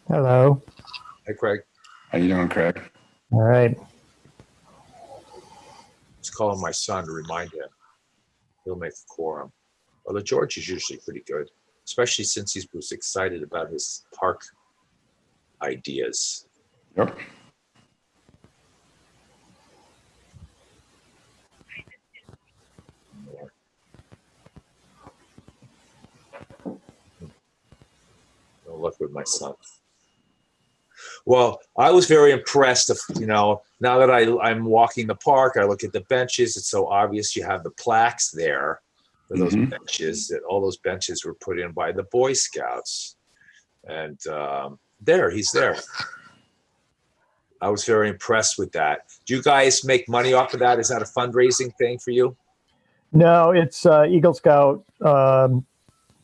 Hello. Hey, Craig. How you doing, Craig? All right. Let's call him my son to remind him. He'll make a quorum. Although George is usually pretty good, especially since he was excited about his park ideas. Yep. No luck with my son. Well, I was very impressed. Now that I'm walking the park, I look at the benches. It's so obvious you have the plaques there for those benches. That all those benches were put in by the Boy Scouts, and he's there. I was very impressed with that. Do you guys make money off of that? Is that a fundraising thing for you? No, it's Eagle Scout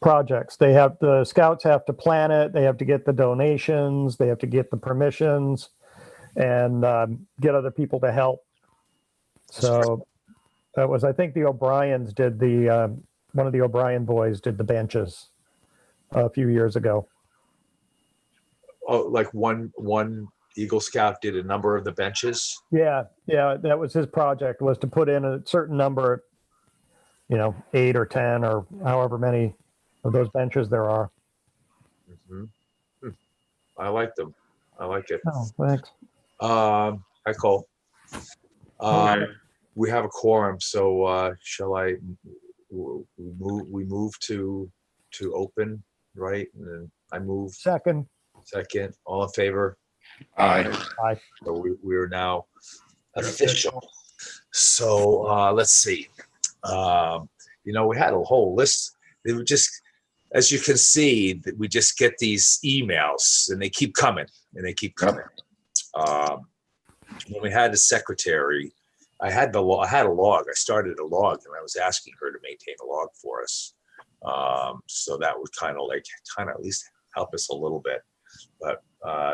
projects. The scouts have to plan it. They have to get the donations. They have to get the permissions, and get other people to help. So that was, I think, the O'Briens did one of the O'Brien boys did the benches a few years ago. Oh, like one Eagle Scout did a number of the benches? Yeah, that was his project, was to put in a certain number, 8 or 10 or however many of those benches there are. Mm-hmm. I like them. I like it. Oh, thanks. Hi, Cole. We have a quorum, so shall I? We move to open, right? And then I move. Second. All in favor? Aye. So we are now official. So let's see. We had a whole list. They were just, as you can see, that we just get these emails, and they keep coming, When we had the secretary, I had a log. I started a log, and I was asking her to maintain a log for us. So that would kind of at least help us a little bit. But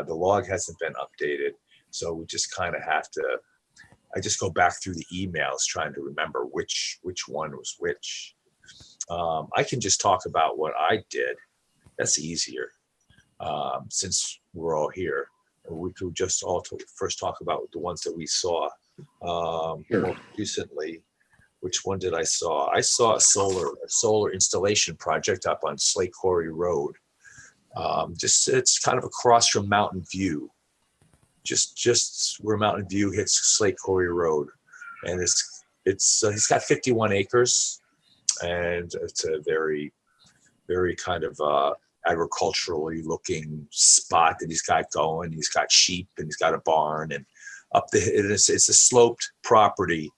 the log hasn't been updated, so we just kind of have to. I just go back through the emails trying to remember which one was which. I can just talk about what I did. That's easier, since we're all here. We could just first talk about the ones that we saw more recently. Which one did I saw? I saw a solar installation project up on Slate Quarry Road. It's kind of across from Mountain View, just where Mountain View hits Slate Quarry Road, and he's got 51 acres, and it's a very, very kind of agriculturally looking spot that he's got going. He's got sheep, and he's got a barn, and it's a sloped property,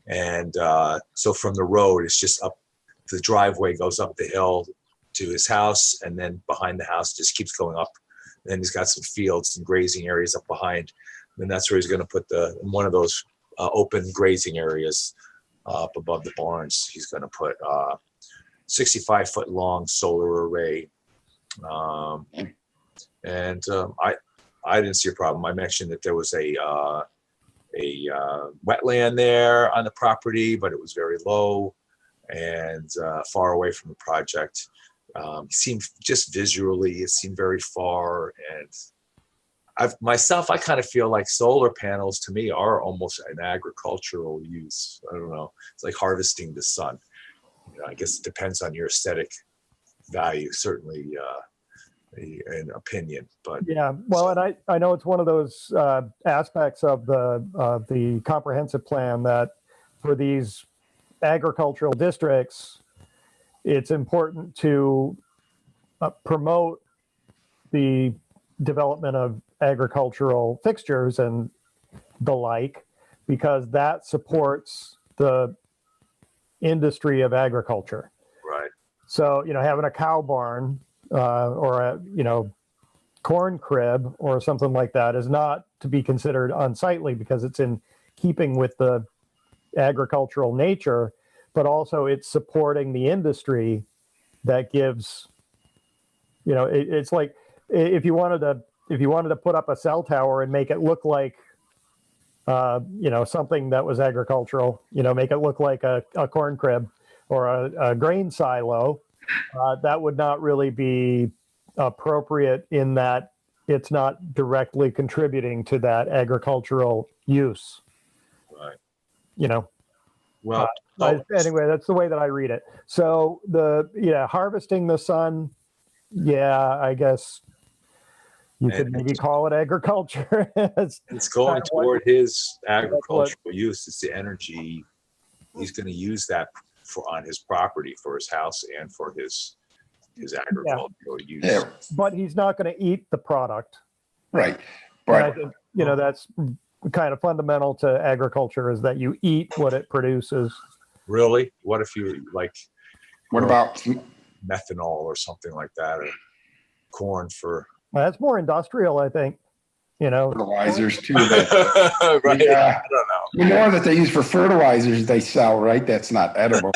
and so from the road, it's just up. The driveway goes up the hill to his house, and then behind the house just keeps going up. And he's got some fields and grazing areas up behind, and that's where he's going to put one of those open grazing areas up above the barns. He's going to put 65-foot long solar array, and I didn't see a problem. I mentioned that there was a wetland there on the property, but it was very low and far away from the project. It seemed just visually, it seemed very far. And I kind of feel like solar panels to me are almost an agricultural use. I don't know. It's like harvesting the sun. I guess it depends on your aesthetic value, certainly an opinion. But yeah, well, and I know it's one of those aspects of the comprehensive plan that for these agricultural districts, it's important to promote the development of agricultural fixtures and the like, because that supports the industry of agriculture. Right. So, having a cow barn or a, corn crib or something like that is not to be considered unsightly because it's in keeping with the agricultural nature, but also it's supporting the industry that gives, it's like if you wanted to put up a cell tower and make it look like, something that was agricultural, make it look like a corn crib or a grain silo, that would not really be appropriate in that it's not directly contributing to that agricultural use. Right. You know, Well, anyway, that's the way that I read it. So harvesting the sun, I guess you could maybe call it agriculture. it's going toward his agricultural use. It's the energy he's going to use that on his property for his house and for his agricultural use. Yeah. But he's not going to eat the product. Right. But I But think, that's kind of fundamental to agriculture, is that you eat what it produces. Really? What if you what about methanol or something like that, or corn for That's more industrial, I think. fertilizers too? right? Yeah. I don't know. The more that they use for fertilizers they sell, right? That's not edible.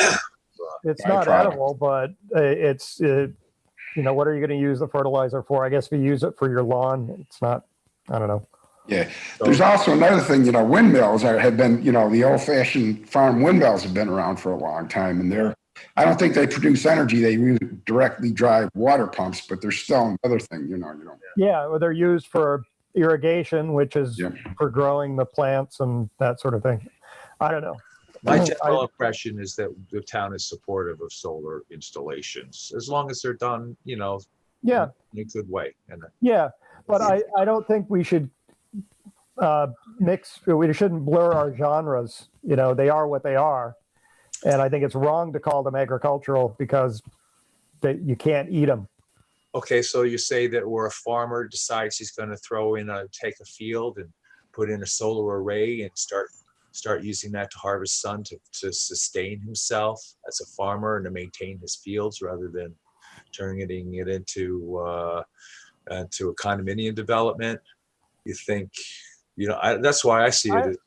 It's not edible, but it's what are you going to use the fertilizer for? I guess if you use it for your lawn, it's not. I don't know. Yeah. There's also another thing, windmills have been, the old-fashioned farm windmills have been around for a long time, and I don't think they produce energy. They really directly drive water pumps, but they're still another thing, Yeah, well, they're used for irrigation, which is for growing the plants and that sort of thing. I don't know. My general impression is that the town is supportive of solar installations, as long as they're done, in a good way. But I don't think we should we shouldn't blur our genres. They are what they are. And I think it's wrong to call them agricultural because you can't eat them. Okay, so you say that where a farmer decides he's going to take a field and put in a solar array and start using that to harvest sun to sustain himself as a farmer and to maintain his fields, rather than turning it into a condominium development. You think, that's why I see it.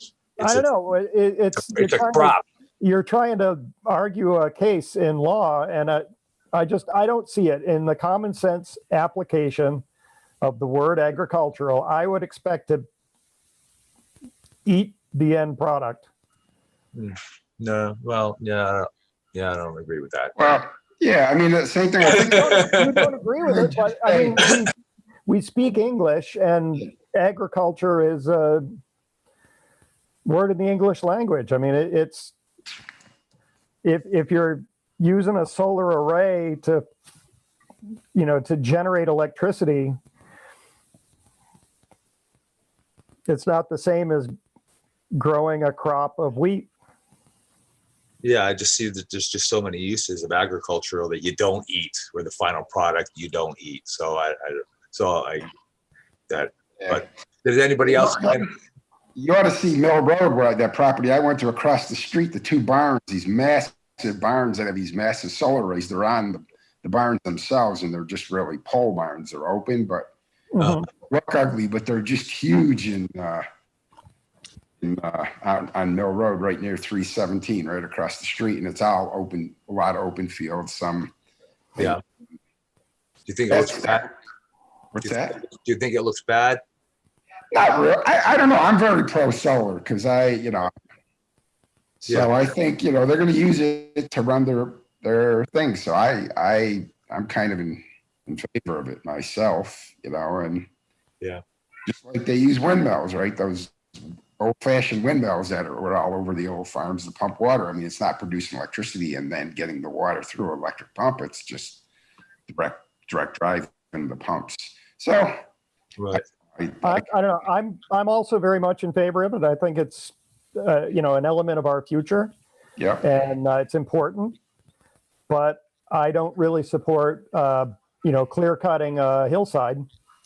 I don't know. It's a crop. You're trying to argue a case in law, and I don't see it in the common sense application of the word agricultural. I would expect to eat the end product. No, well, I don't agree with that. Well, yeah, I mean, the same thing. I think you don't agree with it, but I mean, we speak English, and agriculture is a word in the English language. I mean, it's if you're using a solar array to generate electricity, it's not the same as growing a crop of wheat. Yeah, I just see that there's just so many uses of agricultural that you don't eat, where the final product you don't eat. But does anybody else? You ought to see Mill Road, where that property I went to across the street, the two barns, these massive barns that have these massive solar arrays. They're on the barns themselves, and they're just really pole barns. They're open, but look ugly, but they're just huge on Mill Road, right near 317, right across the street, and it's all open, a lot of open fields. Do you think it looks bad? What's that? Do you think it looks bad? Not real. I don't know. I'm very pro solar because I think they're going to use it to run their thing. So I'm kind of in favor of it myself, and just like they use windmills, right? Those old-fashioned windmills that were all over the old farms to pump water. I mean, it's not producing electricity and then getting the water through an electric pump. It's just direct drive in the pumps. So, right. I don't know. I'm also very much in favor of it. I think it's an element of our future. Yeah. And it's important, but I don't really support clear cutting a hillside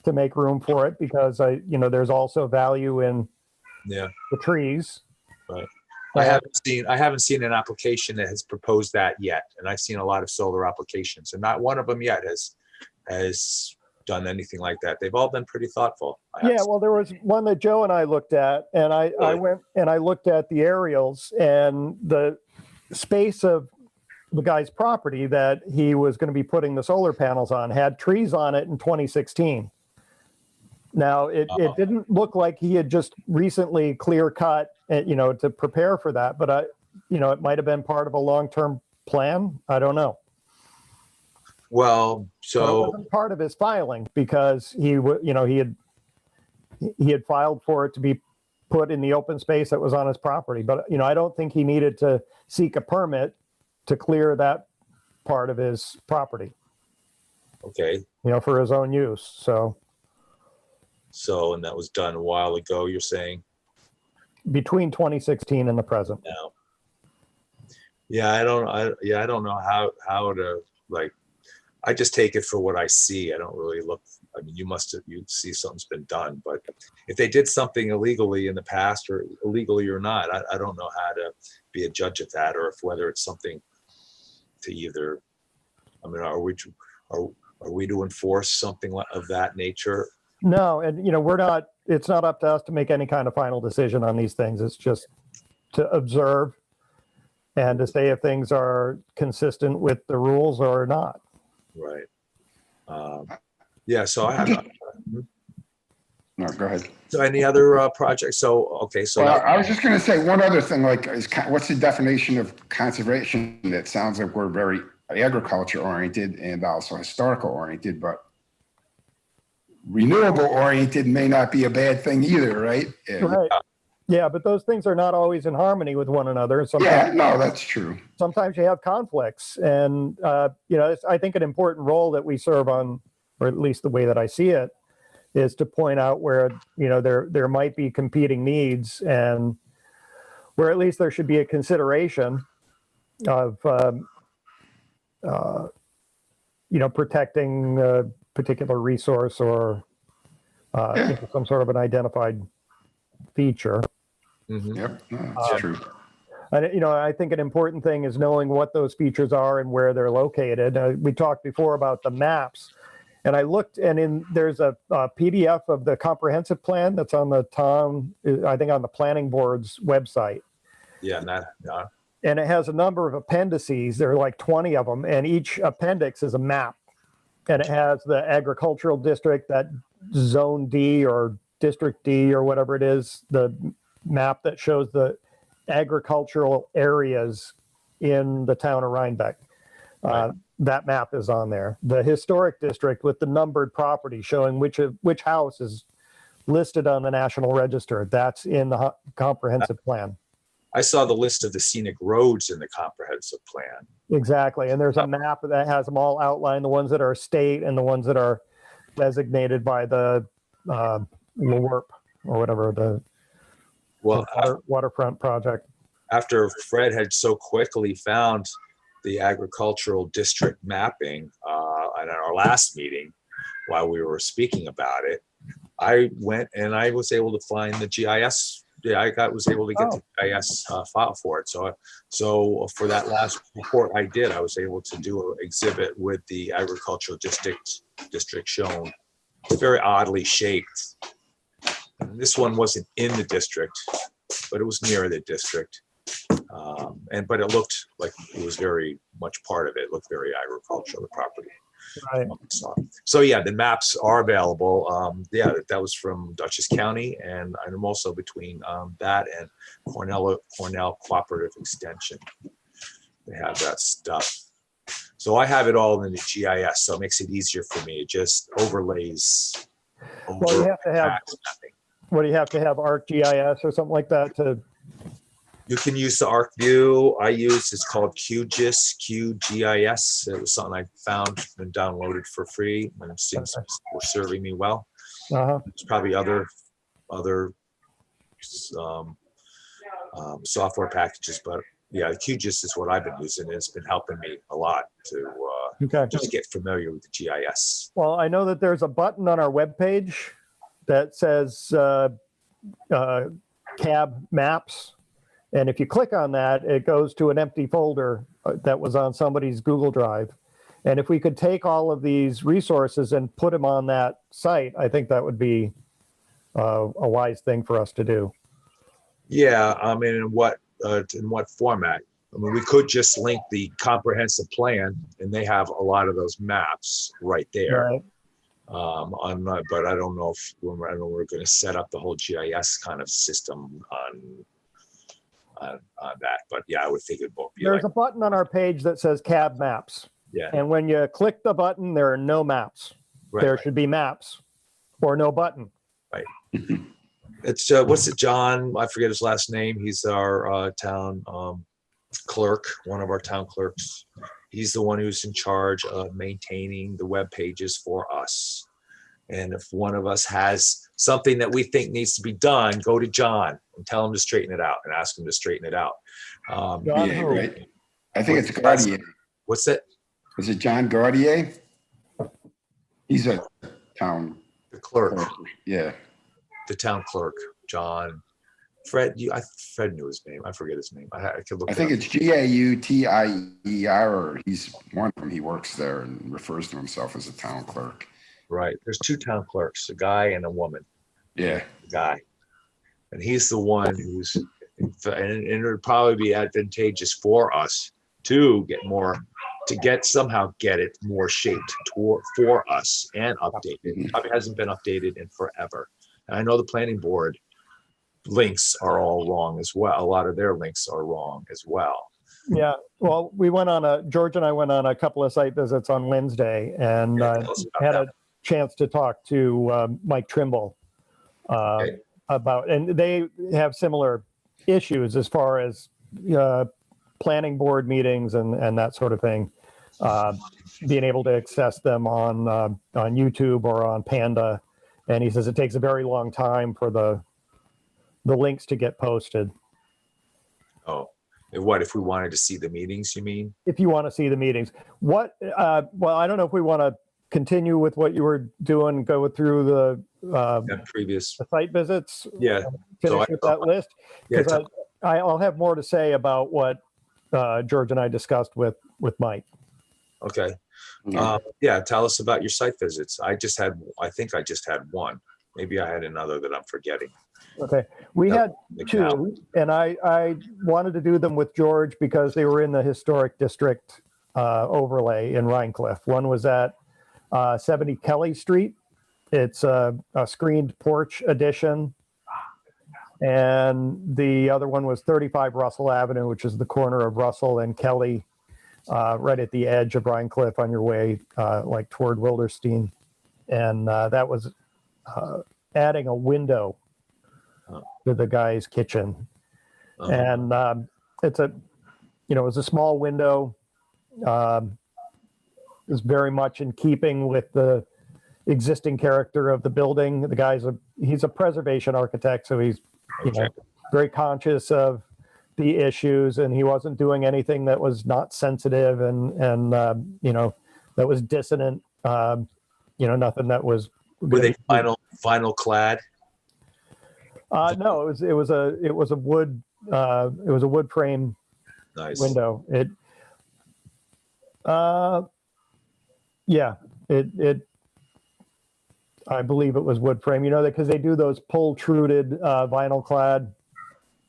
to make room for it, because there's also value in the trees. Right. I haven't seen an application that has proposed that yet, and I've seen a lot of solar applications, and not one of them yet has done anything like that. They've all been pretty thoughtful. Well, there was one that Joe and I looked at, and I went and I looked at the aerials, and the space of the guy's property that he was going to be putting the solar panels on had trees on it in 2016. Now, it didn't look like he had just recently clear cut, to prepare for that, but it might have been part of a long-term plan. I don't know. Well, But it so wasn't part of his filing because he had filed for it to be put in the open space that was on his property. But I don't think he needed to seek a permit to clear that part of his property, okay. for his own use. So So, and that was done a while ago, you're saying between 2016 and the present. now? Yeah, I don't know how to, like, I just take it for what I see. I don't really look. I mean, you see something's been done, but if they did something illegally in the past or illegally or not, I don't know how to be a judge of that, or if whether it's something to either, I mean, are we to enforce something of that nature? No, and it's not up to us to make any kind of final decision on these things. It's just to observe and to say if things are consistent with the rules or not. Right. Yeah. So I have. No, go ahead. So any other projects? So okay. So Well, that, I was just going to say one other thing. Like, what's the definition of conservation? It sounds like we're very agriculture oriented and also historical oriented, but renewable oriented may not be a bad thing either, right? Right. Yeah, but those things are not always in harmony with one another. Yeah, no, that's true. Sometimes you have conflicts, and it's, I think, an important role that we serve on, or at least the way that I see it, is to point out where there might be competing needs, and where at least there should be a consideration of protecting a particular resource or some sort of an identified feature. mhm. Yep, no, that's true. And, I think an important thing is knowing what those features are and where they're located. We talked before about the maps, and I looked, and there's a PDF of the comprehensive plan that's on the town, I think on the planning board's website. Yeah. And it has a number of appendices. There are like 20 of them, and each appendix is a map. And it has the agricultural district, that zone D or district D or whatever it is, the map that shows the agricultural areas in the town of Rhinebeck. Right. That map is on there. The historic district with the numbered property showing which house is listed on the National Register. That's in the comprehensive plan. I saw the list of the scenic roads in the comprehensive plan. Exactly. And there's a map that has them all outlined, the ones that are state and the ones that are designated by the LWRP or whatever, the waterfront project. After Fred had so quickly found the agricultural district mapping at our last meeting, while we were speaking about it, I went and I was able to find the GIS. Yeah, was able to get the GIS file for it. So for that last report I did, I was able to do an exhibit with the agricultural district shown. It's very oddly shaped. And this one wasn't in the district, but it was near the district. But it looked like it was very much part of it. It looked very agricultural, the property. Right. So yeah, the maps are available. Yeah, that was from Dutchess County, and I'm also between that and Cornell Cooperative Extension. They have that stuff. So I have it all in the GIS, so it makes it easier for me. It just overlays. Well, you have to have. What do you have to have? ArcGIS or something like that to. You can use the ArcView. It's called QGIS. It was something I found and downloaded for free, and it seems were serving me well. Uh-huh. There's probably other software packages, but yeah, the QGIS is what I've been using. It's been helping me a lot to just get familiar with the GIS. Well, I know that there's a button on our webpage that says CAB Maps. And if you click on that, it goes to an empty folder that was on somebody's Google Drive. And if we could take all of these resources and put them on that site, I think that would be a wise thing for us to do. Yeah, I mean, in what format? I mean, we could just link the comprehensive plan, and they have a lot of those maps right there. Right. But I don't know if we're going to set up the whole GIS kind of system on that. But yeah, I would think it won't be. There's a button on our page that says CAB Maps. Yeah. And when you click the button, there are no maps. Right, There right. should be maps or no button. It's what's it, John? I forget his last name. He's our town clerk, one of our town clerks. He's the one who's in charge of maintaining the web pages for us. And if one of us has something that we think needs to be done, go to John and tell him to straighten it out and ask him to straighten it out. John Yeah, who? right. I think it's What's- Gaudier. What's that? Is it John Gaudier? He's a town The clerk, clerk. Yeah. the town clerk, John. Fred, Fred knew his name. I forget his name. I could look. I think it's Gautier, or he's one of them. He works there and refers to himself as a town clerk. Right. There's two town clerks, a guy and a woman. Yeah. The guy, and he's the one who's, and it would probably be advantageous for us to get more, somehow get it more shaped for us and updated. It probably hasn't been updated in forever. And I know the planning board links are all wrong as well. A lot of their links are wrong as well. Yeah. Well, George and I went on a couple of site visits on Wednesday and Yeah, tell us about had that. a chance to talk to Mike Trimble Okay. about, and they have similar issues as far as planning board meetings and that sort of thing. Being able to access them on YouTube or on Panda. And he says it takes a very long time for the links to get posted. Oh, and what if we wanted to see the meetings? You mean? If you want to see the meetings, well, I don't know if we want to continue with what you were doing, go through the Previous. site visits, Yeah. finish So with that list. Yeah. Because I'll have more to say about what George and I discussed with Mike. Okay. Yeah. Yeah. Tell us about your site visits. I think I just had one. Maybe I had another that I'm forgetting. Okay, we had The two, and I wanted to do them with George because they were in the historic district overlay in Rhinecliff. One was at 70 Kelly Street. It's a screened porch addition. And the other one was 35 Russell Avenue, which is the corner of Russell and Kelly, right at the edge of Rhinecliff on your way like toward Wilderstein. And that was adding a window to the guy's kitchen. Uh-huh. And it was a small window. It's very much in keeping with the existing character of the building. The guy's he's a preservation architect, so he's very conscious of the issues, and he wasn't doing anything that was not sensitive and that was dissonant. Nothing that was. Were they vinyl clad? No, it was a wood frame Nice. window. I believe it was wood frame, because they do those pull-truded vinyl clad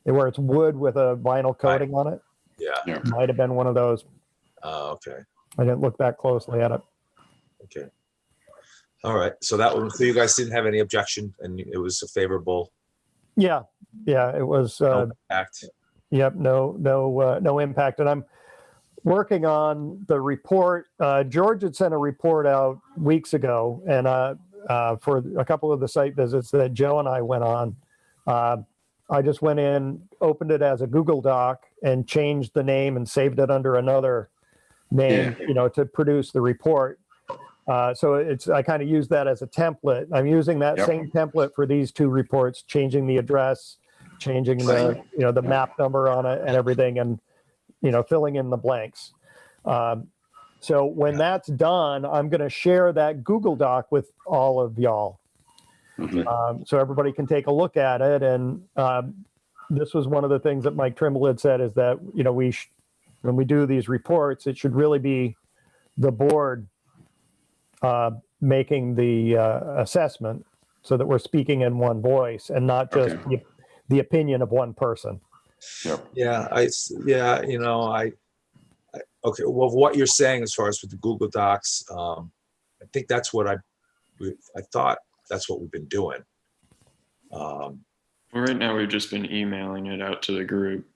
where it's wood with a vinyl coating on it. Yeah. Might have been one of those. Okay. I didn't look that closely at it. Okay. All right. So so you guys didn't have any objection, and it was a favorable. Yeah, it was. Act. Yep, no impact. And I'm working on the report. George had sent a report out weeks ago, and for a couple of the site visits that Joe and I went on, I just went in, opened it as a Google Doc, and changed the name and saved it under another name, to produce the report. So I kind of use that as a template. I'm using that same template for these two reports, changing the address, changing the map number on it and everything, and filling in the blanks. So when that's done, I'm going to share that Google Doc with all of y'all, so everybody can take a look at it. And this was one of the things that Mike Trimble had said, is that when we do these reports, it should really be the board making the assessment, so that we're speaking in one voice and not just the opinion of one person. Yeah. Okay. Well, what you're saying as far as with the Google Docs, I think that's what I thought that's what we've been doing. Well, right now we've just been emailing it out to the group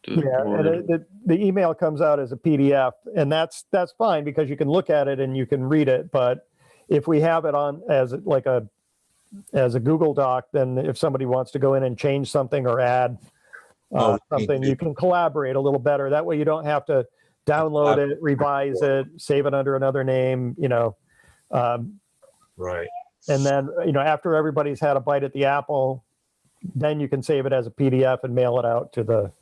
Yeah, and the email comes out as a PDF, and that's fine because you can look at it and you can read it. But if we have it on as a Google Doc, then if somebody wants to go in and change something or add something, you can collaborate a little better. That way, you don't have to download it, revise it, save it under another name. Right. And then after everybody's had a bite at the apple, then you can save it as a PDF and mail it out to the.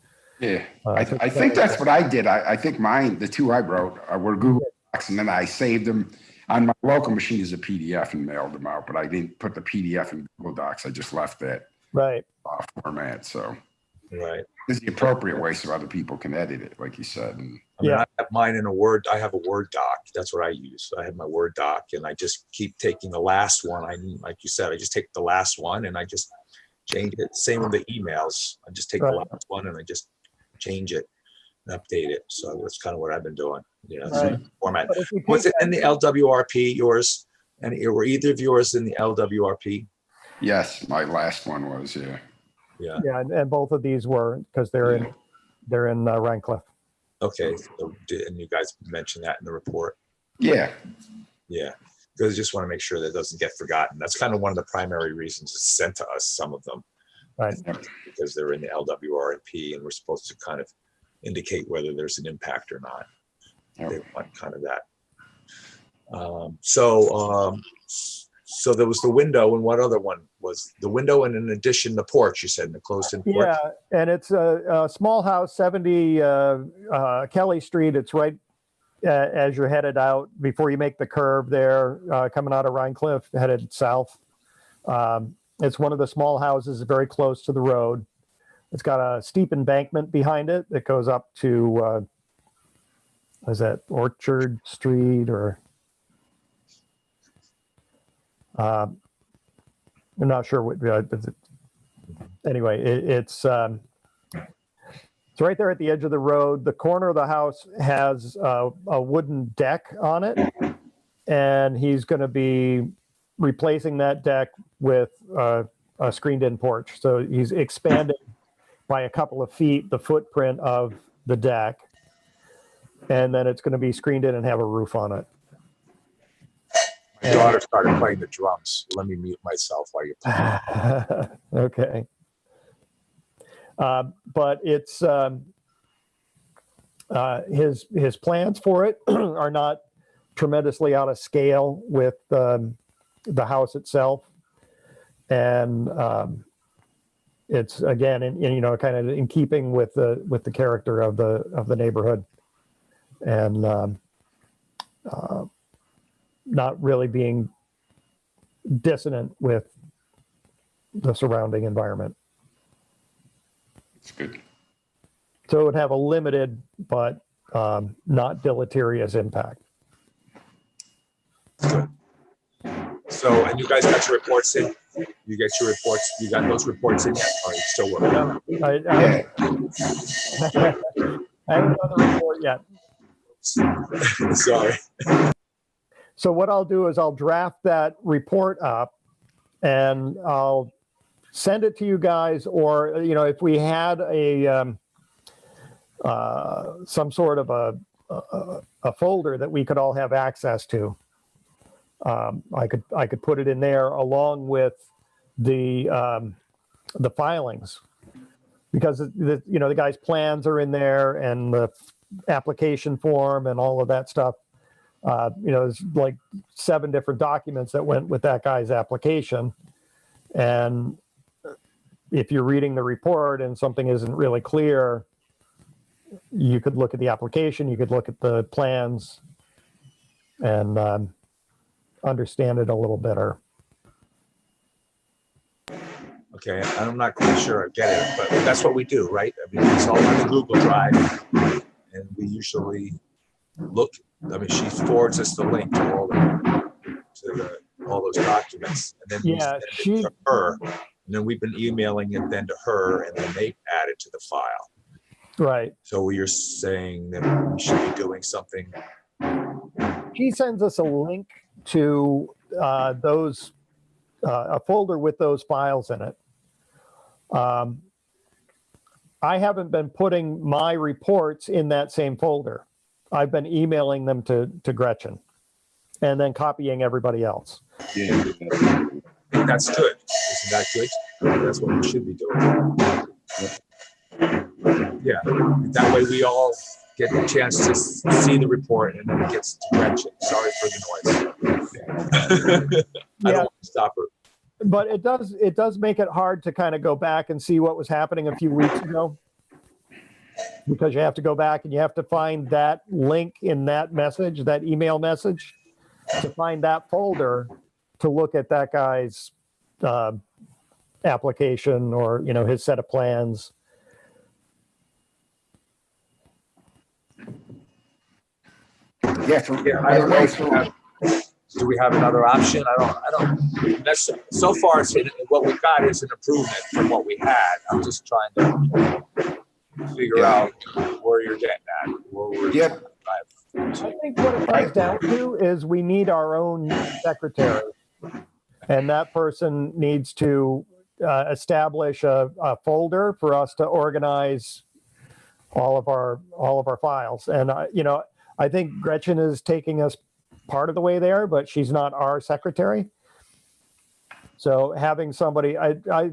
Yeah, I think that's what I did. I think mine, the two I wrote, were Google Docs, and then I saved them on my local machine as a PDF and mailed them out. But I didn't put the PDF in Google Docs. I just left that format. So it's the appropriate way so other people can edit it, like you said. And I have mine in a Word. I have a Word doc. That's what I use. I have my Word doc, and I just keep taking the last one. Like you said, I just take the last one and I just change it. Same with the emails. I just take the last one and I just change it and update it. So that's kind of what I've been doing. Format. Was it in the LWRP, yours? And were either of yours in the LWRP? Yes, my last one was, Yeah, and both of these were, because they're in Rhinecliff. Okay, so, and you guys mentioned that in the report? Yeah. Because I just want to make sure that doesn't get forgotten. That's kind of one of the primary reasons it's sent to us, some of them. Right. Because they're in the LWRP and we're supposed to kind of indicate whether there's an impact or not. They want kind of that. So there was the window, and what other one was the window, and in addition, the porch, you said, in the closed-in porch? Yeah, and it's a small house, 70 Kelly Street. It's right as you're headed out before you make the curve there, coming out of Rhinecliff, headed south. It's one of the small houses very close to the road. It's got a steep embankment behind it that goes up to, is that Orchard Street or? I'm not sure what, anyway, it's right there at the edge of the road. The corner of the house has a wooden deck on it, and he's going to be replacing that deck with a screened-in porch. So he's expanding by a couple of feet the footprint of the deck, and then it's going to be screened in and have a roof on it. My daughter started playing the drums. Let me mute myself while you're playing. Okay. But it's his plans for it are not tremendously out of scale with the house itself, and it's again kind of in keeping with the character of the neighborhood, and not really being dissonant with the surrounding environment. It's good. So it would have a limited but not deleterious impact. Good. So, and you guys got your reports in? You get your reports? You got those reports in yet? Or are you still working on them? I haven't done the report yet. Sorry. So what I'll do is I'll draft that report up and I'll send it to you guys, or if we had some sort of a folder that we could all have access to, I could put it in there along with the filings, because the guy's plans are in there and the application form and all of that stuff. There's like 7 different documents that went with that guy's application. And if you're reading the report and something isn't really clear, you could look at the application, you could look at the plans and understand it a little better. Okay, I'm not quite sure I get it, but that's what we do, right? I mean, it's all on the Google Drive, and we usually look. I mean, she forwards us the link to all those documents, and then we send it to her, and then we've been emailing it then to her, and then they add it to the file. Right. So you're saying that we should be doing something. She sends us a link to those, a folder with those files in it. I haven't been putting my reports in that same folder. I've been emailing them to Gretchen and then copying everybody else. Yeah. That's good. Isn't that good? That's what we should be doing. Yeah. That way we all get a chance to see the report and then it gets to Gretchen. Sorry for the noise. I don't want to stop her. But it does make it hard to kind of go back and see what was happening a few weeks ago, because you have to go back and you have to find that link in that message, that email message, to find that folder to look at that guy's application or, you know, his set of plans. Yeah. I don't know. Do we have another option? I don't. That's so far. What we got is an improvement from what we had. I'm just trying to figure out where you're getting at. Yep. I think what it comes down to is we need our own secretary, and that person needs to establish a folder for us to organize all of our files. And I think Gretchen is taking us part of the way there, but she's not our secretary. So having somebody, I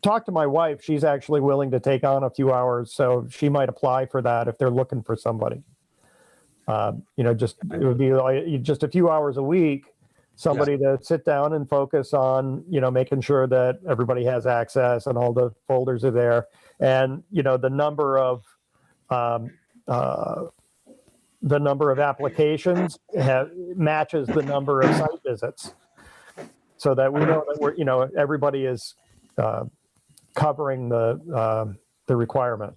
talked to my wife. She's actually willing to take on a few hours, so she might apply for that if they're looking for somebody. It would be like just a few hours a week, somebody to sit down and focus on, making sure that everybody has access and all the folders are there. And, the number of applications matches the number of site visits, so that we know that everybody is covering the requirement.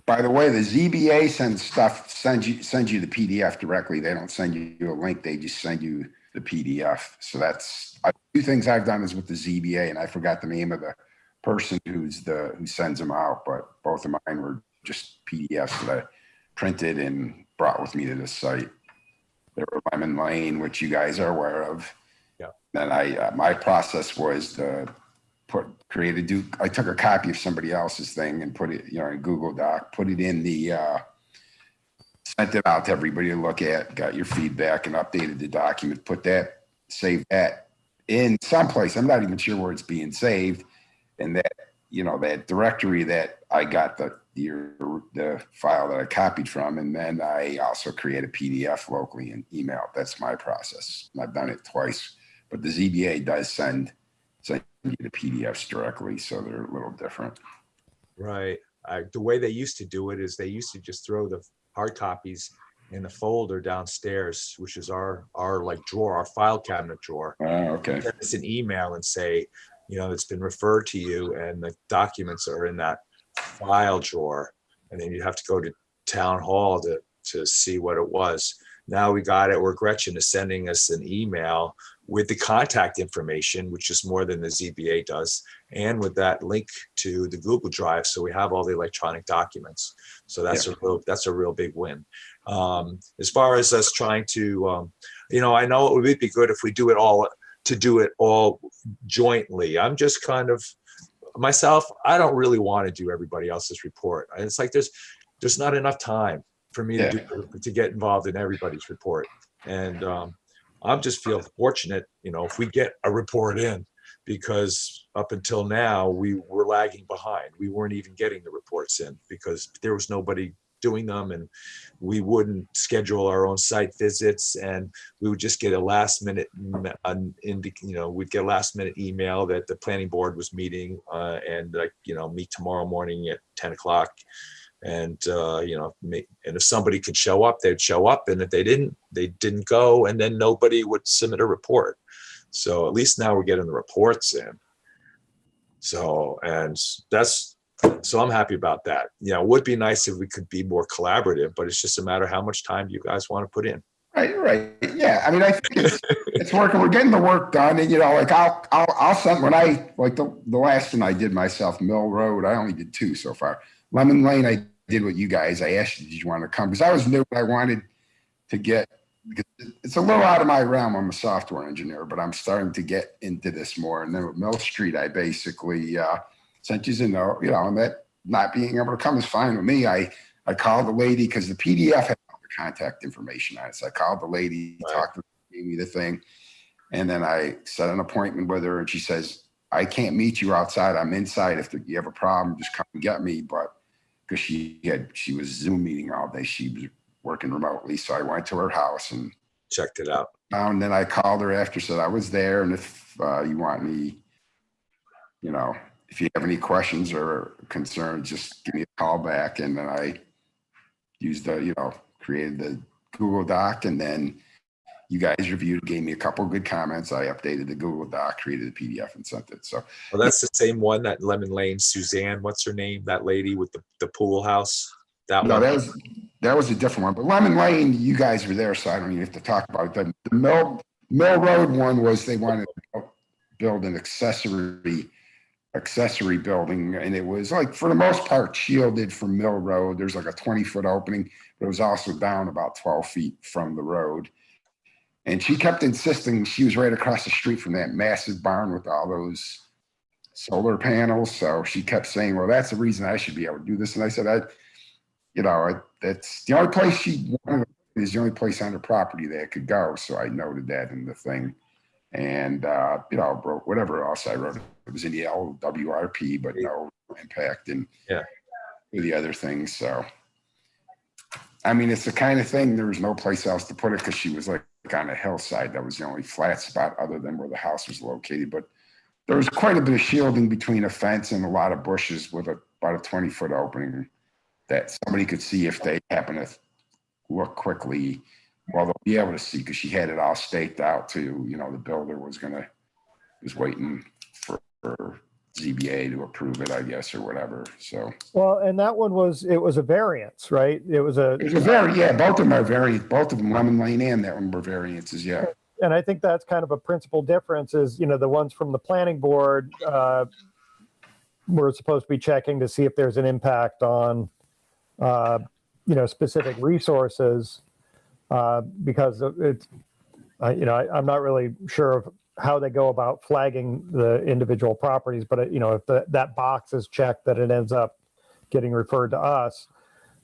By the way, the ZBA sends you the PDF directly. They don't send you a link. They just send you the PDF. So that's two things I've done is with the ZBA, and I forgot the name of the person who sends them out, but both of mine were just PDFs that I printed and brought with me to this site. They were Lemon Lane, which you guys are aware of. Yeah. Then my process was to I took a copy of somebody else's thing and put it, in Google Doc, put it in sent it out to everybody to look at, got your feedback and updated the document, saved that in someplace. I'm not even sure where it's being saved. And that, that directory that I got the file that I copied from, and then I also create a PDF locally and email. That's my process. And I've done it twice, but the ZBA does send you the PDFs directly, so they're a little different. Right. The way they used to do it is they used to just throw the hard copies in the folder downstairs, which is our drawer, our file cabinet drawer. Okay. Send us an email and say, it's been referred to you and the documents are in that file drawer. And then you have to go to town hall to see what it was. Now we got it where Gretchen is sending us an email with the contact information, which is more than the ZBA does, and with that link to the Google Drive. So we have all the electronic documents. So that's a real big win. As far as us trying to, I know it would be good if we do it all jointly. I'm just kind of myself. I don't really want to do everybody else's report. It's like there's not enough time for me to get involved in everybody's report. And I just feel fortunate, if we get a report in, because up until now we were lagging behind. We weren't even getting the reports in because there was nobody doing them, and we wouldn't schedule our own site visits, and we would just get a last minute we'd get a last minute email that the planning board was meeting and meet tomorrow morning at 10 o'clock. And and if somebody could show up, they'd show up, and if they didn't go, and then nobody would submit a report. So at least now we're getting the reports in. So I'm happy about that. It would be nice if we could be more collaborative, but it's just a matter of how much time you guys want to put in. Right. Yeah. I mean, I think it's working. We're getting the work done, and I'll send when the last one I did myself, Mill Road. I only did 2 so far. Lemon Lane, I did with you guys. I asked you, did you want to come? Because I was new. I wanted to get because it's a little out of my realm. I'm a software engineer, but I'm starting to get into this more. And then with Mill Street, I basically sent you a note, and that not being able to come is fine with me. I called the lady because the PDF had all the contact information on it. So I called the lady, talked to her, gave me the thing. And then I set an appointment with her, and she says, I can't meet you outside. I'm inside. If you have a problem, just come and get me. But because she was Zoom meeting all day, she was working remotely. So I went to her house and checked it out. And then I called her after, said I was there. And if you want me, if you have any questions or concerns, just give me a call back. And then I used created the Google Doc, and then you guys reviewed, gave me a couple of good comments. I updated the Google Doc, created a PDF, and sent it. So, well, that's the same one, that Lemon Lane, Suzanne, what's her name? That lady with the pool house. That was a different one. But Lemon Lane, you guys were there, so I don't even have to talk about it. The Mill Road one was they wanted to build an accessory building, and it was like for the most part shielded from Mill Road. There's like a 20-foot opening, but it was also down about 12 feet from the road. And she kept insisting she was right across the street from that massive barn with all those solar panels. So she kept saying, well, that's the reason I should be able to do this. And I said, that's the only place she wanted, is the only place on the property that could go. So I noted that in the thing. And, wrote whatever else I wrote. It was in the LWRP, but no impact and the other things. So, I mean, it's the kind of thing, there was no place else to put it because she was like on a hillside. That was the only flat spot other than where the house was located. But there was quite a bit of shielding between a fence and a lot of bushes with about a 20-foot opening that somebody could see if they happen to look quickly. Well, they'll be able to see because she had it all staked out to, the builder was waiting for ZBA to approve it, I guess, or whatever. So. Well, and that one was a variance, right? It was a variance. Yeah, both of them are variants. Both of them, Lemon Lane and that one, were variances. Yeah. And I think that's kind of a principal difference is, the ones from the planning board, we're supposed to be checking to see if there's an impact on, specific resources, because it's, I'm not really sure of how they go about flagging the individual properties, but if that box is checked, that it ends up getting referred to us.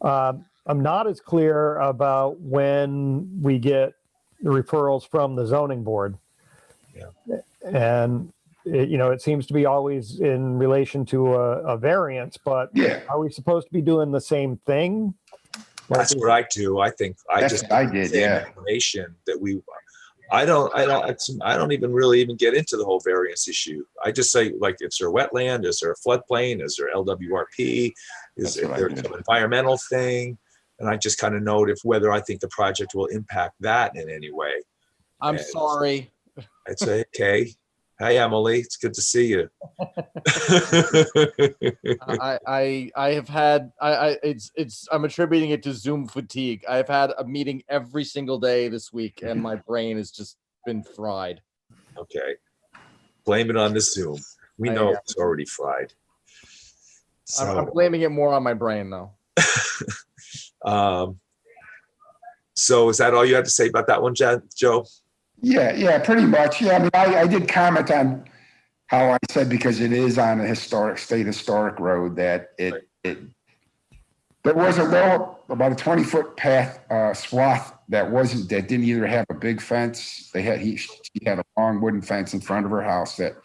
I'm not as clear about when we get the referrals from the zoning board. Yeah. And it seems to be always in relation to a variance, but are we supposed to be doing the same thing? That's what I do. I think I did. Information that I don't even really get into the whole variance issue. I just say, like, is there a wetland? Is there a floodplain? Is there LWRP? Is there some environmental thing? And I just kind of note whether I think the project will impact that in any way. I'm sorry. I'd say, okay. Hi, Emily. It's good to see you. I'm attributing it to Zoom fatigue. I've had a meeting every single day this week, and my brain has just been fried. Okay. Blame it on the Zoom. We know it's already fried. So, I'm blaming it more on my brain, though. So is that all you had to say about that one, Joe? Yeah, pretty much. Yeah, I mean, I did comment on how I said, because it is on a state historic road, that there was about a 20-foot path swath that didn't either have a big fence. She had a long wooden fence in front of her house that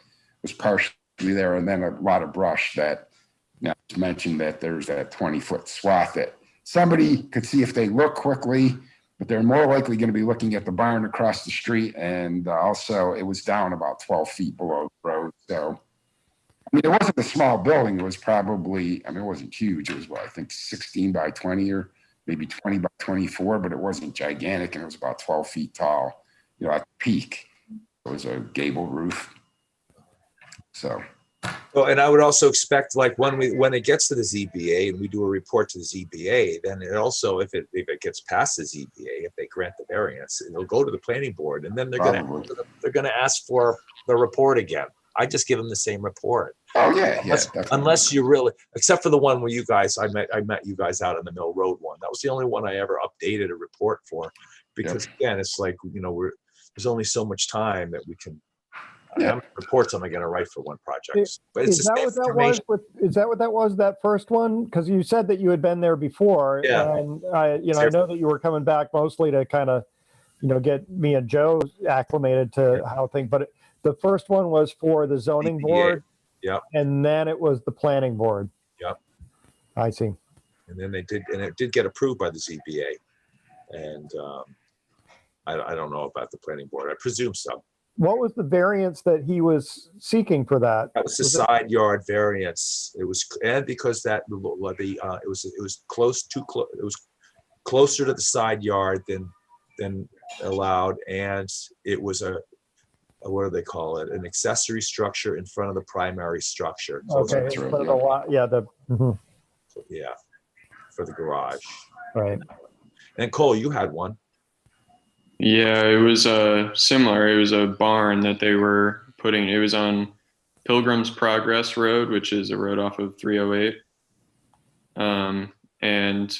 was partially there, and then a lot of brush that mentioned that there's that 20-foot swath that somebody could see if they look quickly, but they're more likely going to be looking at the barn across the street. And also it was down about 12 feet below the road. So, I mean, it wasn't a small building. It was probably, it wasn't huge. It was, I think 16 by 20 or maybe 20 by 24, but it wasn't gigantic. And it was about 12 feet tall, at the peak. It was a gable roof. So. Well, and I would also expect, like, when it gets to the ZBA and we do a report to the ZBA, then it also, if it gets past the ZBA, if they grant the variance, it'll go to the planning board, and then they're going to ask for the report again. I just give them the same report. Oh yeah, Unless you really, except for the one where I met you guys out on the Mill Road one. That was the only one I ever updated a report for, because again, it's like, there's only so much time that we can. How many reports am I going to write for one project? But it's Is that what that was? Is that what that was? That first one? Because you said that you had been there before, and I know that you were coming back mostly to kind of, get me and Joe acclimated to how things. But the first one was for the zoning board. Yep. And then it was the planning board. Yep. I see. And then it did get approved by the ZBA. And I don't know about the planning board. I presume so. What was the variance that he was seeking for that? That was the side yard variance. It was, and because that it was closer to the side yard than allowed, and it was what do they call it? An accessory structure in front of the primary structure. Okay, for the lot, yeah, yeah, for the garage. Right. And Cole, you had one. Yeah, it was similar. It was a barn that they were putting. It was on Pilgrim's Progress Road, which is a road off of 308. And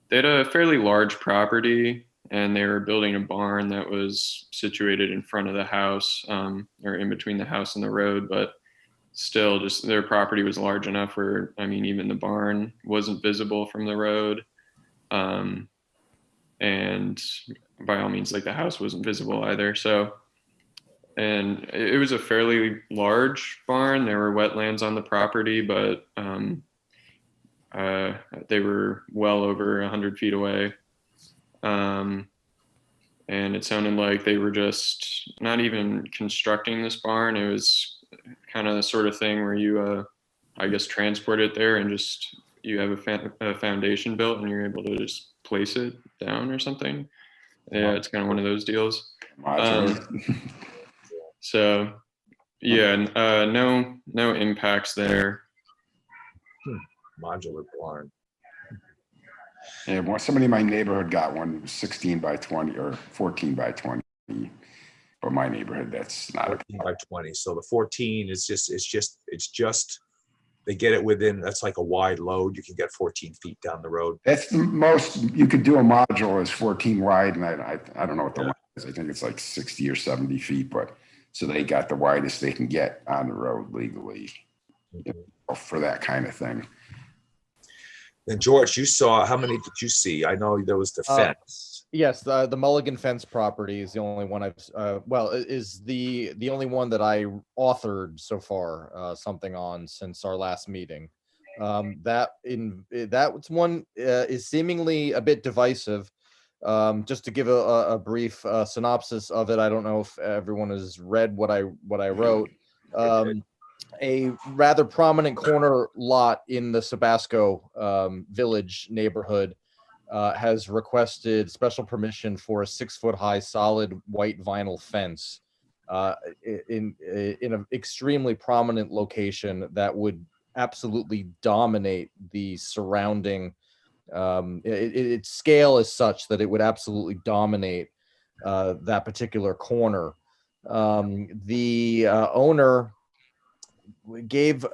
they had a fairly large property, and they were building a barn that was situated in front of the house, or in between the house and the road. But still, just their property was large enough where, even the barn wasn't visible from the road. And by all means, like, the house wasn't visible either. So, and it was a fairly large barn. There were wetlands on the property, but they were well over 100 feet away. And it sounded like they were just not even constructing this barn. It was kind of the sort of thing where you, transport it there and just, you have a foundation built and you're able to just place it down or something. Yeah, it's kind of one of those deals. So yeah, no impacts there. Modular barn. Yeah, well, somebody in my neighborhood got one 16 by 20 or 14 by 20. But my neighborhood, that's not 14 by 20. So the 14 is just they get it within, that's like a wide load. You can get 14 feet down the road. That's the most you could do. A module is 14 wide, and I don't know what the width is. I think it's like 60 or 70 feet, but so they got the widest they can get on the road legally for that kind of thing. And George, you saw, how many did you see? I know there was the fence. Yes, the Mulligan Fence property is the only one is the only one that I authored so far something on since our last meeting. That one is seemingly a bit divisive. Just to give a brief synopsis of it, I don't know if everyone has read what I wrote. A rather prominent corner lot in the Sabasco Village neighborhood has requested special permission for a 6-foot high solid white vinyl fence in an extremely prominent location that would absolutely dominate the surrounding. Its scale is such that it would absolutely dominate that particular corner. The owner gave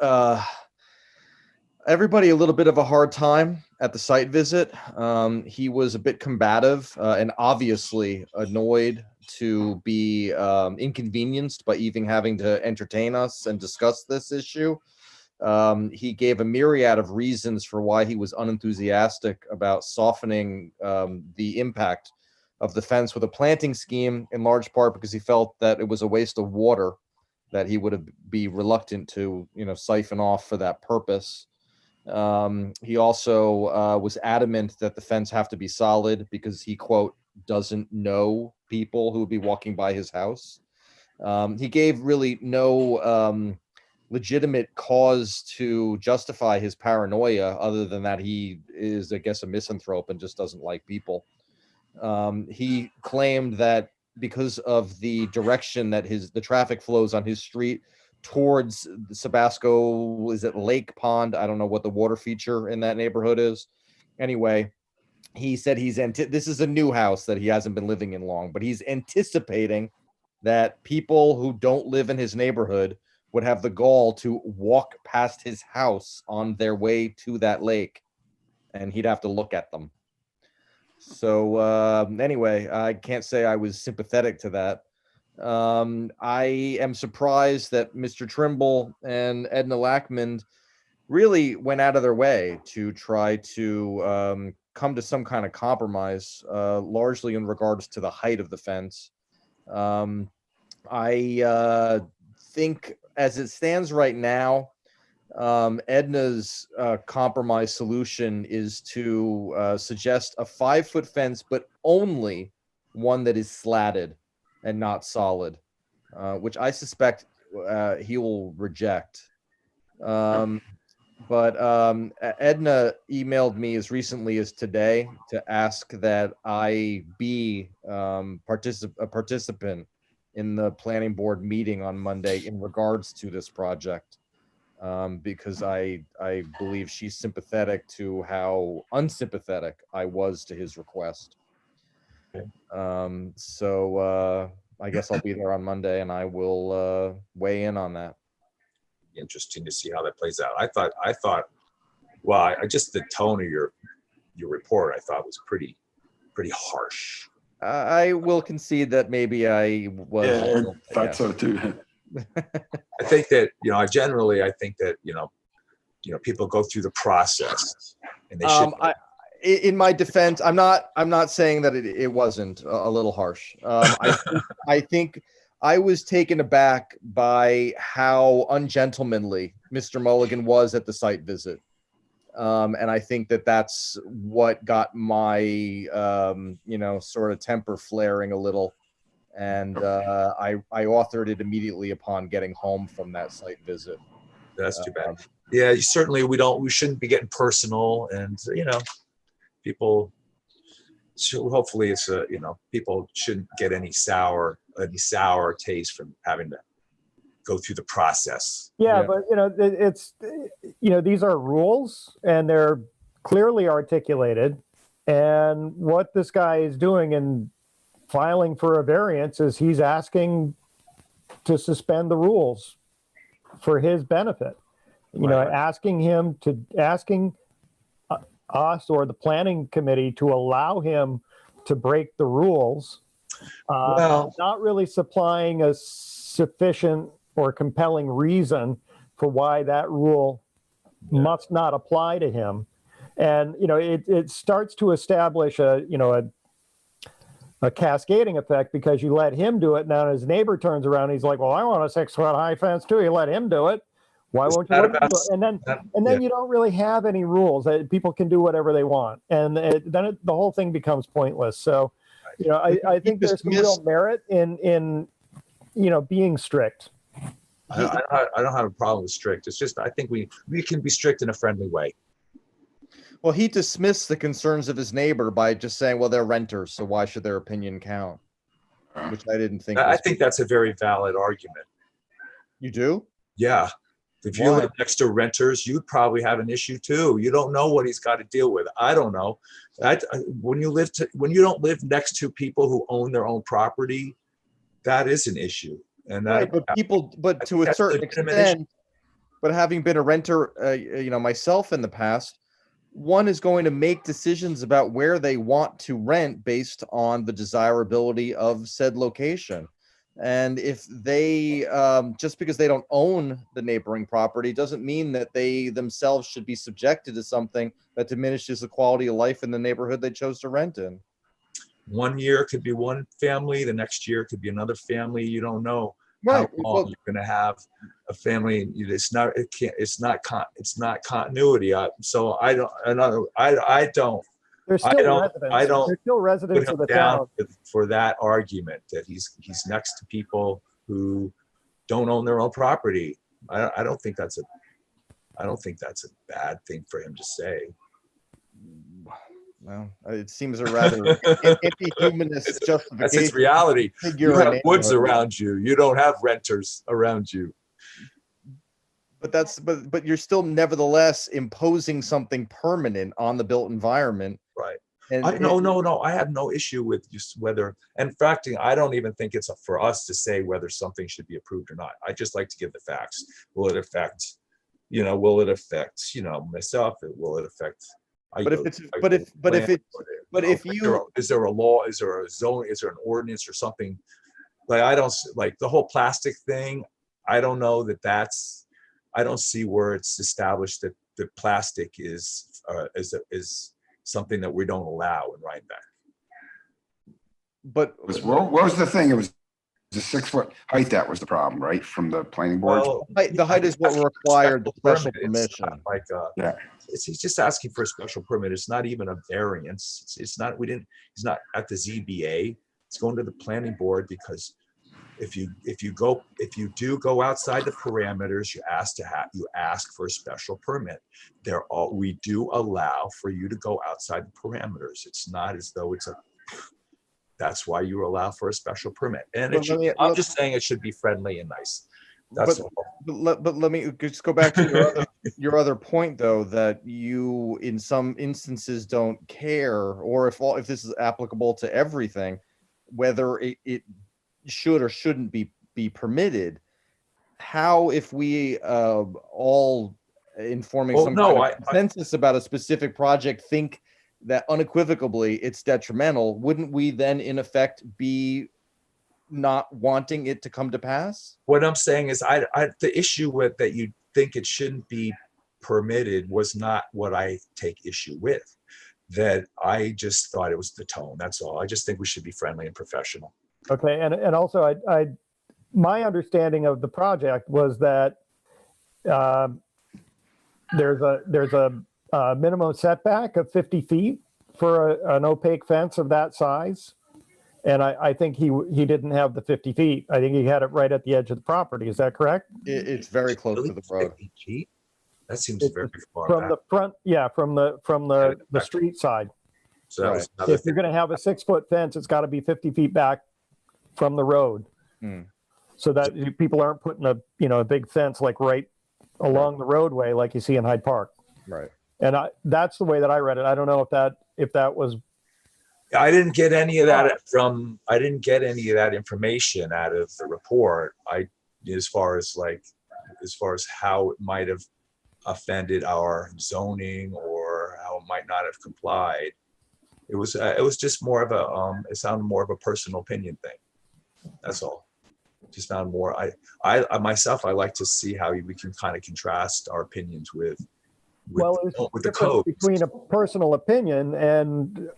everybody a little bit of a hard time at the site visit. He was a bit combative and obviously annoyed to be inconvenienced by even having to entertain us and discuss this issue. He gave a myriad of reasons for why he was unenthusiastic about softening the impact of the fence with a planting scheme, in large part because he felt that it was a waste of water that he would be reluctant to, siphon off for that purpose. He also was adamant that the fence have to be solid because he, quote, doesn't know people who would be walking by his house. He gave really no legitimate cause to justify his paranoia other than that he is, I guess, a misanthrope and just doesn't like people. He claimed that because of the direction that the traffic flows on his street towards the Sabasco, is it Lake Pond? I don't know what the water feature in that neighborhood is. Anyway, he said this is a new house that he hasn't been living in long, but he's anticipating that people who don't live in his neighborhood would have the gall to walk past his house on their way to that lake, and he'd have to look at them. So anyway, I can't say I was sympathetic to that. I am surprised that Mr. Trimble and Edna Lackman really went out of their way to try to come to some kind of compromise, largely in regards to the height of the fence. I think as it stands right now, Edna's compromise solution is to suggest a 5-foot fence, but only one that is slatted and not solid, which I suspect he will reject. But Edna emailed me as recently as today to ask that I be a participant in the planning board meeting on Monday in regards to this project, because I believe she's sympathetic to how unsympathetic I was to his request. Okay. So I guess I'll be there on Monday, and I will weigh in on that. Interesting to see how that plays out. I thought, well, I just the tone of your report I thought was pretty harsh. I will concede that maybe I was. Yeah, I thought so too. I think that I think that people go through the process, and they should. In my defense, I'm not saying that it wasn't a little harsh. I think I was taken aback by how ungentlemanly Mr. Mulligan was at the site visit. And I think that that's what got my, sort of temper flaring a little. And I authored it immediately upon getting home from that site visit. That's too bad. Yeah, certainly we shouldn't be getting personal, and people. So hopefully it's people shouldn't get any sour taste from having to go through the process. Yeah. But it's these are rules, and they're clearly articulated, and what this guy is doing in filing for a variance is he's asking to suspend the rules for his benefit. Asking us or the planning committee to allow him to break the rules, not really supplying a sufficient or compelling reason for why that rule must not apply to him. And it starts to establish a cascading effect, because you let him do it. Now his neighbor turns around, he's like, well, I want a 6-foot high fence too. You let him do it. Why won't you let him do it? And then you don't really have any rules. People can do whatever they want, and the whole thing becomes pointless. So, I think there's some real merit in being strict. I don't have a problem with strict. It's just I think we can be strict in a friendly way. Well, he dismissed the concerns of his neighbor by just saying, well, they're renters, so why should their opinion count? Which I didn't think. I think that's a very valid argument. You do? Yeah. If you live next to renters, you'd probably have an issue too. You don't know what he's got to deal with. I don't know. When you don't live next to people who own their own property, that is an issue. And right, but to a certain extent, but having been a renter, myself in the past, one is going to make decisions about where they want to rent based on the desirability of said location. And if they, just because they don't own the neighboring property doesn't mean that they themselves should be subjected to something that diminishes the quality of life in the neighborhood they chose to rent in. One year it could be one family, the next year it could be another family. You don't know right. how long you're going to have a family. It's not continuity. So I don't. There's still residents. There's still residents of the town. For that argument that he's next to people who don't own their own property. I don't think that's a bad thing for him to say. Well, it seems a rather anti-humanist justification. That's its reality. You have woods around you. You don't have renters around you. But you're still nevertheless imposing something permanent on the built environment. Right. No. I have no issue with just whether. In fact, I don't even think it's for us to say whether something should be approved or not. I just like to give the facts. Will it affect? Will it affect? Myself. Will it affect? Is there a law? Is there a zone? Is there an ordinance or something? Like I don't like the whole plastic thing. I don't know I don't see where it's established that the plastic is something that we don't allow in Rhinebeck. But what was the thing? It was the 6-foot height that was the problem, right? From the planning board. Well, the height is what required special permission. He's just asking for a special permit. It's not even a variance. It's not. He's not at the ZBA. It's going to the planning board because if you do go outside the parameters, you ask for a special permit. We do allow for you to go outside the parameters. It's not as though that's why you allow for a special permit. And I'm just saying it should be friendly and nice. That's all. But let me just go back to your other point, though, that you in some instances don't care, or if this is applicable to everything, whether it should or shouldn't be permitted. How, if we all informing consensus about a specific project think that unequivocally it's detrimental, wouldn't we then in effect be not wanting it to come to pass? What I'm saying is the issue with that you think it shouldn't be permitted was not what I take issue with. That I just thought it was the tone. That's all. I just think we should be friendly and professional. Okay, and also, my understanding of the project was that there's a minimum setback of 50 feet for an opaque fence of that size, and I think he didn't have the 50 feet. I think he had it right at the edge of the property. Is that correct? It's very close to the road. 50 feet? That seems very far from back. the front. Yeah, from the street side. So that was another if you're going to have a 6-foot fence, it's got to be 50 feet back from the road, so that people aren't putting a big fence like right along the roadway like you see in Hyde Park. Right. And that's the way that I read it. I don't know if that was. I didn't get any of that I didn't get any of that information out of the report. As far as how it might have offended our zoning or how it might not have complied. It was just more of it sounded more of a personal opinion thing. That's all. Just found more. I myself, I like to see how we can kind of contrast our opinions with the code. Between a personal opinion and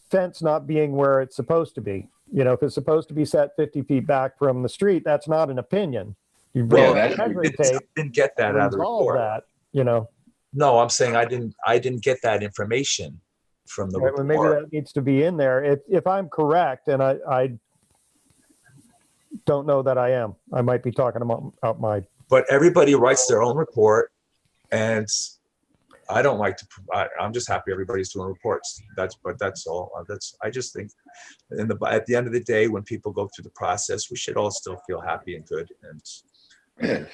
fence not being where it's supposed to be. If it's supposed to be set 50 feet back from the street, that's not an opinion. I didn't get that out of the report. No, I'm saying I didn't get that information from the report. Maybe that needs to be in there. If I'm correct, and I don't know that I am. I might be talking about my. But everybody writes their own report, and I don't like to. I'm just happy everybody's doing reports. That's all. I just think, at the end of the day, when people go through the process, we should all still feel happy and good. And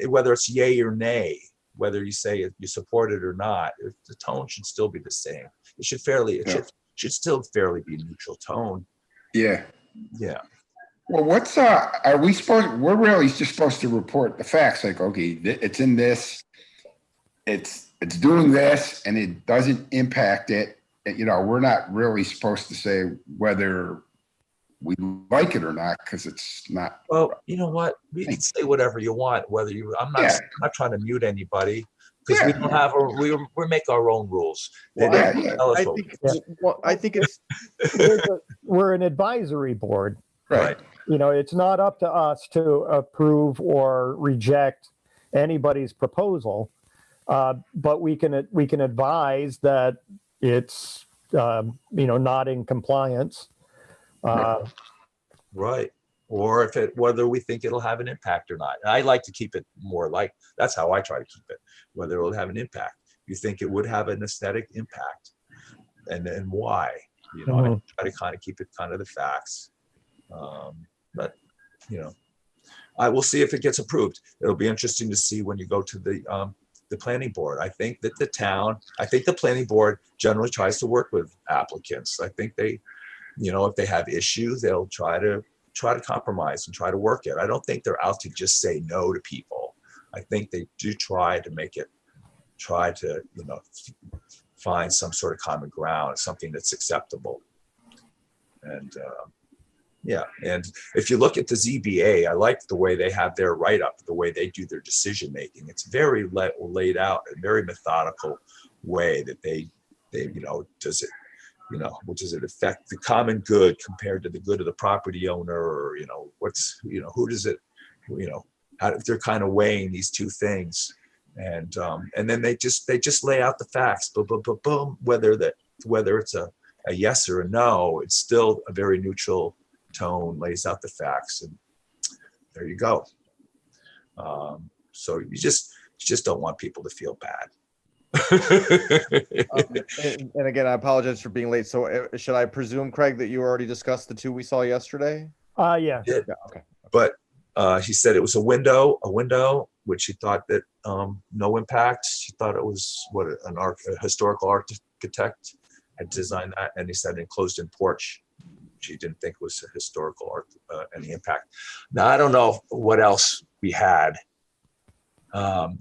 whether it's yay or nay, whether you say you support it or not, the tone should still be the same. It should should still fairly be a neutral tone. Yeah. Yeah. Well, are we we're really just supposed to report the facts, like, okay, it's in this, it's doing this, and it doesn't impact it. We're not really supposed to say whether we like it or not, because it's not. Well, you know what? We can say whatever you want, I'm not trying to mute anybody, because we don't have we make our own rules. I think it's we're an advisory board. Right. It's not up to us to approve or reject anybody's proposal, but we can advise that it's not in compliance. Right. Or whether we think it'll have an impact or not. And I like to keep it more like that's how I try to keep it. Whether it'll have an impact. You think it would have an aesthetic impact, and why? I try to kind of keep it kind of the facts. But I will see if it gets approved. It'll be interesting to see when you go to the the planning board. I think that the planning board generally tries to work with applicants. I think they, if they have issues, they'll try to compromise and try to work it. I don't think they're out to just say no to people. I think they do try to find some sort of common ground, something that's acceptable. And and if you look at the ZBA, I like the way they have their write-up, the way they do their decision making. It's very laid out, a very methodical way that they does it affect the common good compared to the good of the property owner, or who does it, how they're kind of weighing these two things. And then they just lay out the facts, boom, whether it's a yes or a no, it's still a very neutral tone, lays out the facts, and there you go. So you just don't want people to feel bad. And again, I apologize for being late. So should I presume, Craig, that you already discussed the two we saw yesterday? Yeah. Yeah, okay. But he said it was a window, which he thought that no impact. He thought it was a historical architect had designed that, and he said enclosed-in porch, which he didn't think was a historical any impact. Now I don't know what else we had.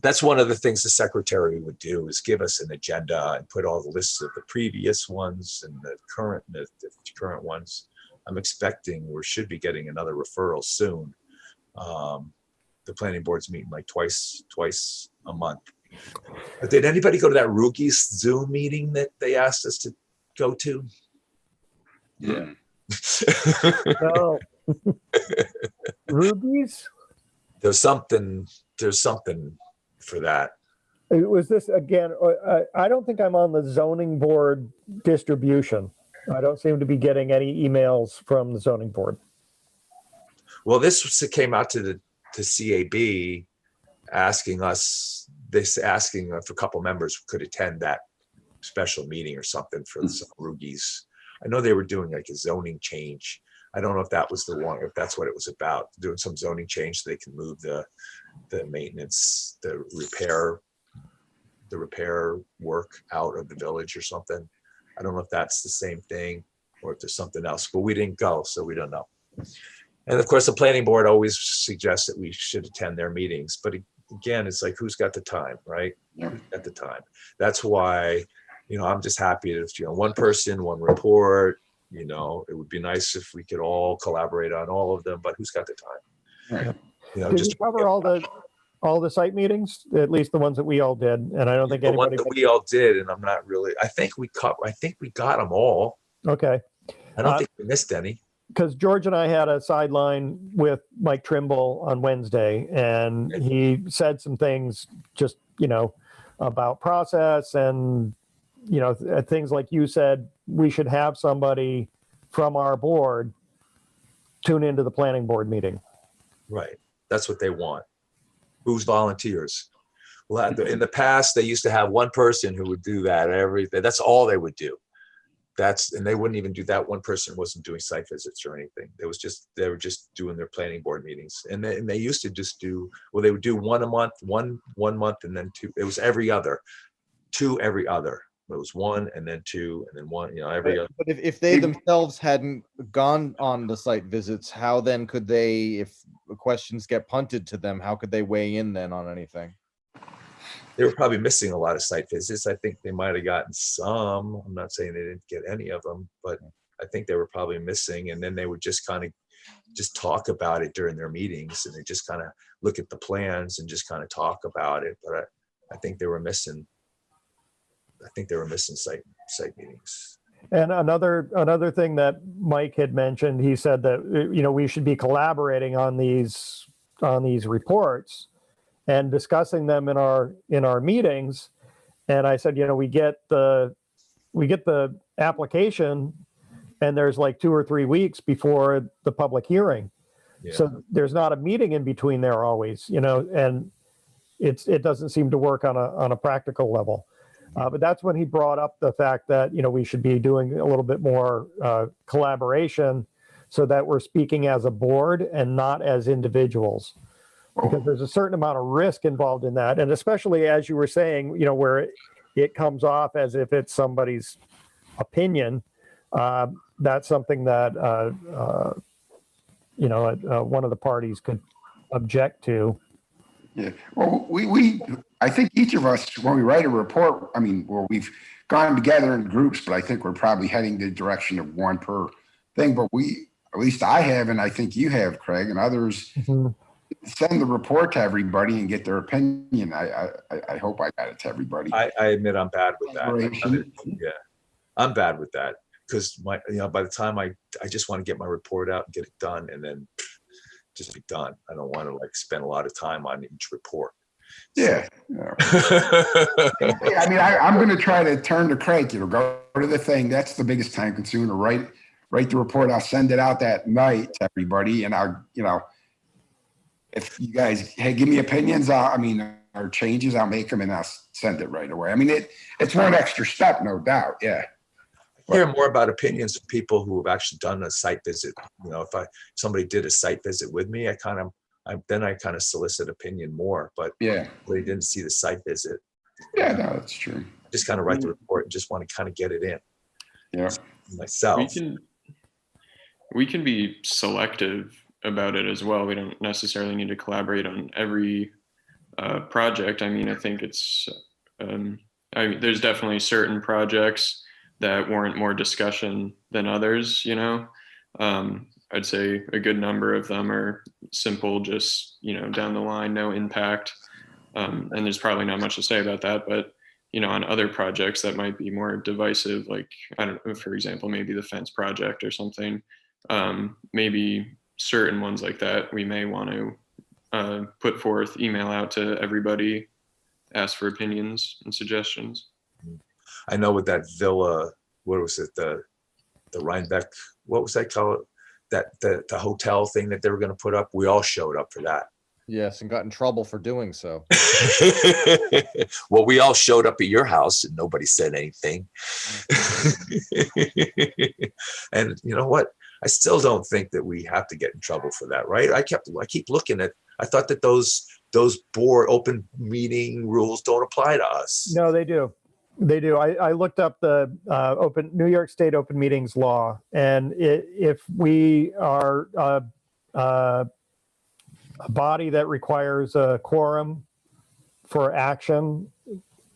That's one of the things the secretary would do, is give us an agenda and put all the lists of the previous ones and the current ones. I'm expecting we should be getting another referral soon. The planning board's meeting like twice a month. But did anybody go to that Rookies Zoom meeting that they asked us to go to? Yeah. No. Rubies? There's something for that. Was this again? I don't think I'm on the zoning board distribution. I don't seem to be getting any emails from the zoning board. Well, this came out to CAB asking if a couple members could attend that special meeting or something for some Roogies. I know they were doing like a zoning change. I don't know if that was the one, or if that's what it was about, doing some zoning change so they can move the maintenance, the repair work out of the village or something. I don't know if that's the same thing or if there's something else, but we didn't go, so we don't know. And of course, the planning board always suggests that we should attend their meetings, but again, it's like, who's got the time, right? Yeah. Who's got the time? That's why, I'm just happy if, one person, one report, it would be nice if we could all collaborate on all of them, but who's got the time? Right. Did you cover all the site meetings, at least the ones that we all did? And I don't think the one anybody. that we all did, and I'm not really. I think we got them all. Okay. I don't think we missed any. Because George and I had a sideline with Mike Trimble on Wednesday, and he said some things just, about process and, things like you said, we should have somebody from our board tune into the planning board meeting. Right. That's what they want. Who's volunteers? Well, in the past, they used to have one person who would do that everything. That's all they would do. And they wouldn't even do that. One person wasn't doing site visits or anything. They were just doing their planning board meetings. And they used to just they would do one a month, one month, and then two. It was every other, two every other. It was one and then two and then one, every other. But if they themselves hadn't gone on the site visits, how then could they, if questions get punted to them, how could they weigh in then on anything? They were probably missing a lot of site visits. I think they might have gotten some. I'm not saying they didn't get any of them, but I think they were probably missing. And then they would just kind of just talk about it during their meetings, and they just kind of look at the plans and just kind of talk about it. But I think they were missing. I think they were missing site meetings. And another thing that Mike had mentioned, he said that we should be collaborating on these reports and discussing them in our meetings. And I said, we get the application, and there's like 2 or 3 weeks before the public hearing. Yeah. So there's not a meeting in between there always, and it doesn't seem to work on a practical level. But that's when he brought up the fact that, we should be doing a little bit more collaboration so that we're speaking as a board and not as individuals. because there's a certain amount of risk involved in that. And especially as you were saying, where it comes off as if it's somebody's opinion, that's something that, one of the parties could object to. Yeah. Well, I think each of us, when we write a report, we've gone together in groups, but I think we're probably heading the direction of one per thing. But at least I have, and I think you have, Craig, and others, send the report to everybody and get their opinion. I hope I got it to everybody. I admit I'm bad with that. Yeah, I'm bad with that because by the time I just want to get my report out and get it done and then just be done. I don't want to spend a lot of time on each report. Yeah. I'm going to try to turn to Craig, go to the thing. That's the biggest time consumer. Write the report. I'll send it out that night to everybody. And I'll, if you guys, hey, give me opinions, or changes, I'll make them and I'll send it right away. It's one extra step, no doubt. Yeah. I hear more about opinions of people who have actually done a site visit. If somebody did a site visit with me, I kind of solicit opinion more, but yeah, they didn't see the site visit. Yeah, no, that's true. Just kind of write the report and just want to kind of get it in. Yeah. Myself. We can be selective about it as well. We don't necessarily need to collaborate on every project. I think it's, there's definitely certain projects that warrant more discussion than others, I'd say a good number of them are simple, just, down the line, no impact. And there's probably not much to say about that, but, on other projects that might be more divisive, like, I don't know, for example, maybe the fence project or something, maybe certain ones like that, we may want to put forth, email out to everybody, ask for opinions and suggestions. I know with that villa, what was it? The Rhinebeck, what was that called? The hotel thing that they were going to put up. We all showed up for that. Yes, and got in trouble for doing so. Well, we all showed up at your house and nobody said anything. And you know what? I still don't think that we have to get in trouble for that, right? I keep looking at. I thought that those board open meeting rules don't apply to us. No, they do. They do. I looked up the New York State open meetings law, and if we are a body that requires a quorum for action,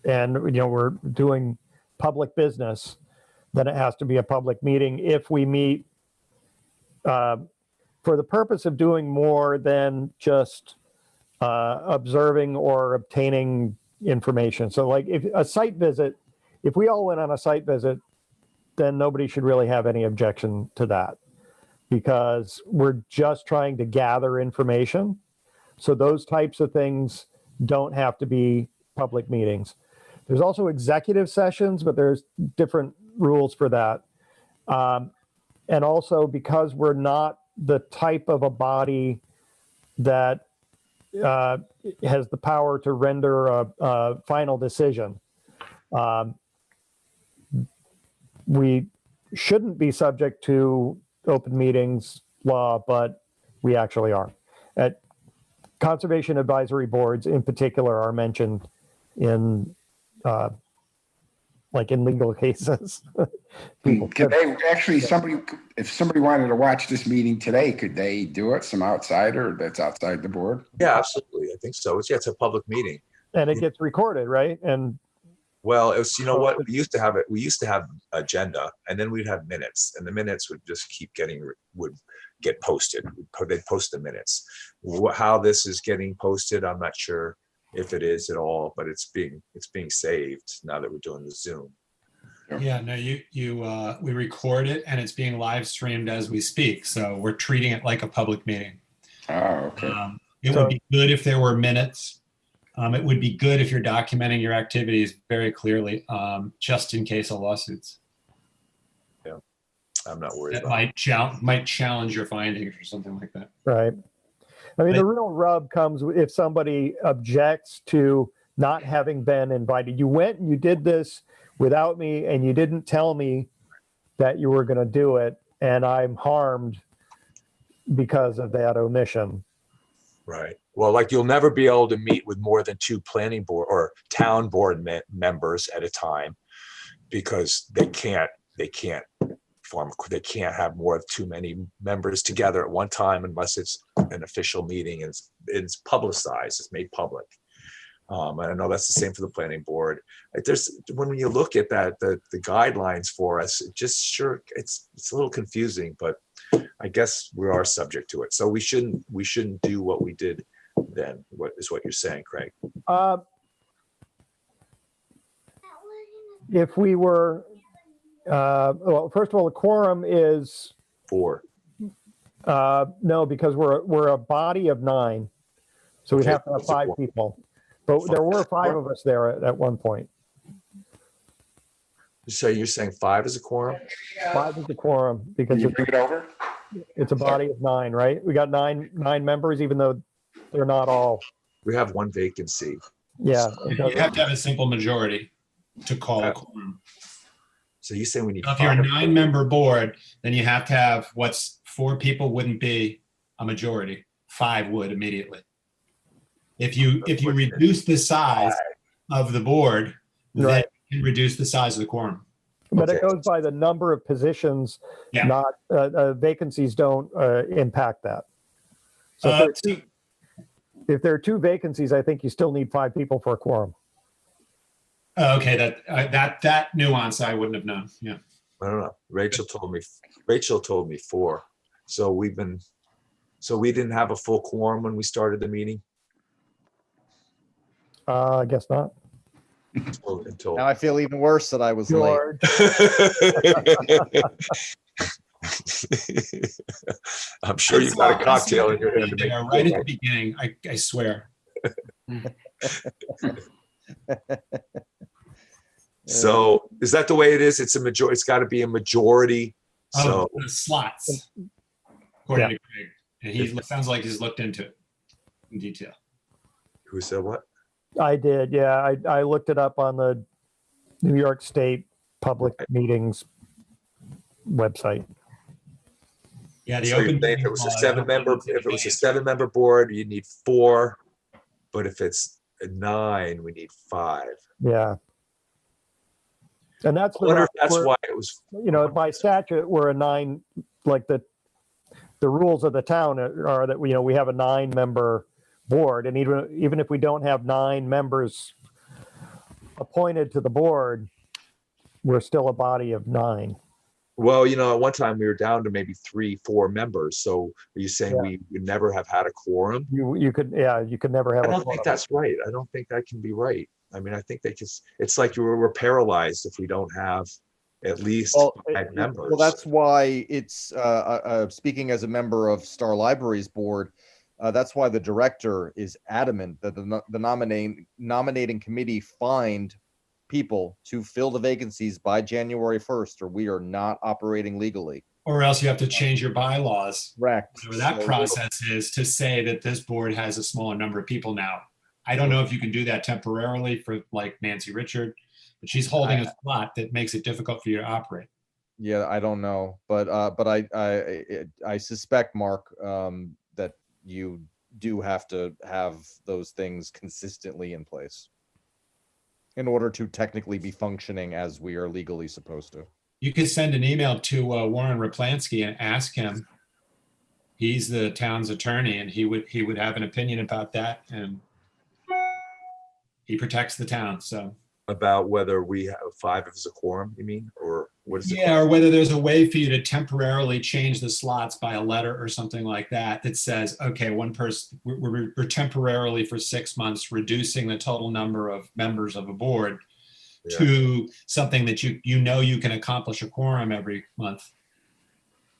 and we're doing public business, then it has to be a public meeting. If we meet for the purpose of doing more than just observing or obtaining information. So like if a site visit, if we all went on a site visit, then nobody should really have any objection to that because we're just trying to gather information. So those types of things don't have to be public meetings. There's also executive sessions, but there's different rules for that. And also because we're not the type of a body that has the power to render a final decision. We shouldn't be subject to open meetings law, but we actually are. At conservation advisory boards in particular are mentioned in in legal cases. Could they actually, if somebody wanted to watch this meeting today, could they do it? Some outsider that's outside the board? Yeah, absolutely. I think so. It's a public meeting. And it gets recorded, right? And well, it was, what we used to have it. We used to have agenda, and then we'd have minutes, and the minutes would just keep would get posted. They'd post the minutes. How this is getting posted, I'm not sure if it is at all, but it's being saved now that we're doing the Zoom. Yeah, no, we record it and it's being live streamed as we speak. So we're treating it like a public meeting. Oh, okay. It would be good if there were minutes. It would be good if you're documenting your activities very clearly, just in case of lawsuits. Yeah, I'm not worried. That might challenge your findings or something like that. Right. I mean, the real rub comes if somebody objects to not having been invited. You went and you did this without me, and you didn't tell me that you were going to do it, and I'm harmed because of that omission. Right. Well, like you'll never be able to meet with more than 2 planning board or town board members at a time, because they can't have more of too many members together at one time unless it's an official meeting and it's publicized, it's made public. And I know that's the same for the planning board. When you look at that, the guidelines for us, it's a little confusing, but I guess we are subject to it. So we shouldn't do what we did then. What you're saying, Craig? If we were, well, first of all, the quorum is 4. no, because we're a body of 9, so we'd Okay, have to have what's a 5 quorum? people. But there were 5 of us there at one point. So you're saying 5 is a quorum? 5 is the quorum Can because you bring it over? it's a body of 9, right? We got nine members, even though they're not all. We have 1 vacancy. Yeah. it You have doesn't- to have a simple majority to call a quorum. So you say we need So if you're a 5? 9-member board, then you have to have what's 4 people wouldn't be a majority. 5 would immediately. If you reduce the size of the board, then Right. you can reduce the size of the quorum. But it Okay. goes by the number of positions, Yeah. not vacancies don't impact that. So if there are 2 vacancies, I think you still need 5 people for a quorum. Okay, that nuance I wouldn't have known. Yeah. I don't know. Rachel told me 4. So we didn't have a full quorum when we started the meeting I guess not. until Now I feel even worse that I was late. George, I'm sure you got a cocktail in your hand to make Yeah, it right feel at right. the beginning, I swear. So is that the way it is? It's a majority. It's got to be a majority. So The slots, according to Craig. And he sounds like he's looked into it in detail. who said what? I did. Yeah, I looked it up on the New York State Public Meetings website. Yeah, the So you're open. saying if it was a meeting law, 7-member, if it was a 7-member board, you need 4. But if it's a 9, we need 5. Yeah. And that's I wonder if the, that's we're- why it was. by statute, we're a 9, like the rules of the town are that, we have a 9-member board. And even if we don't have 9 members appointed to the board, we're still a body of 9. Well, at one time we were down to maybe 3-4 members. So are you saying Yeah. we would never have had a quorum? You could never have I a don't think quorum. that's right. I don't think that can be right. I mean, I think it's like we're paralyzed if we don't have at least 5 members. Well, that's why it's speaking as a member of Star Library's board. That's why the director is adamant that the nominating committee find people to fill the vacancies by January 1st, or we are not operating legally. Or else you have to change your bylaws. Correct. Whatever that So- process is to say that this board has a smaller number of people now. I don't know if you can do that temporarily for like Nancy Richard, but she's holding a slot that makes it difficult for you to operate. Yeah, I don't know, but I suspect, Mark, that you do have to have those things consistently in place in order to technically be functioning as we are legally supposed to. You could send an email to Warren Raplansky and ask him. He's the town's attorney, and he would have an opinion about that, and he protects the town. So about whether we have 5 as a quorum, you mean, or what is it? yeah, or whether there's a way for you to temporarily change the slots by a letter or something like that that says, okay, one person, we're temporarily for 6 months reducing the total number of members of a board Yeah. to something that you can accomplish a quorum every month.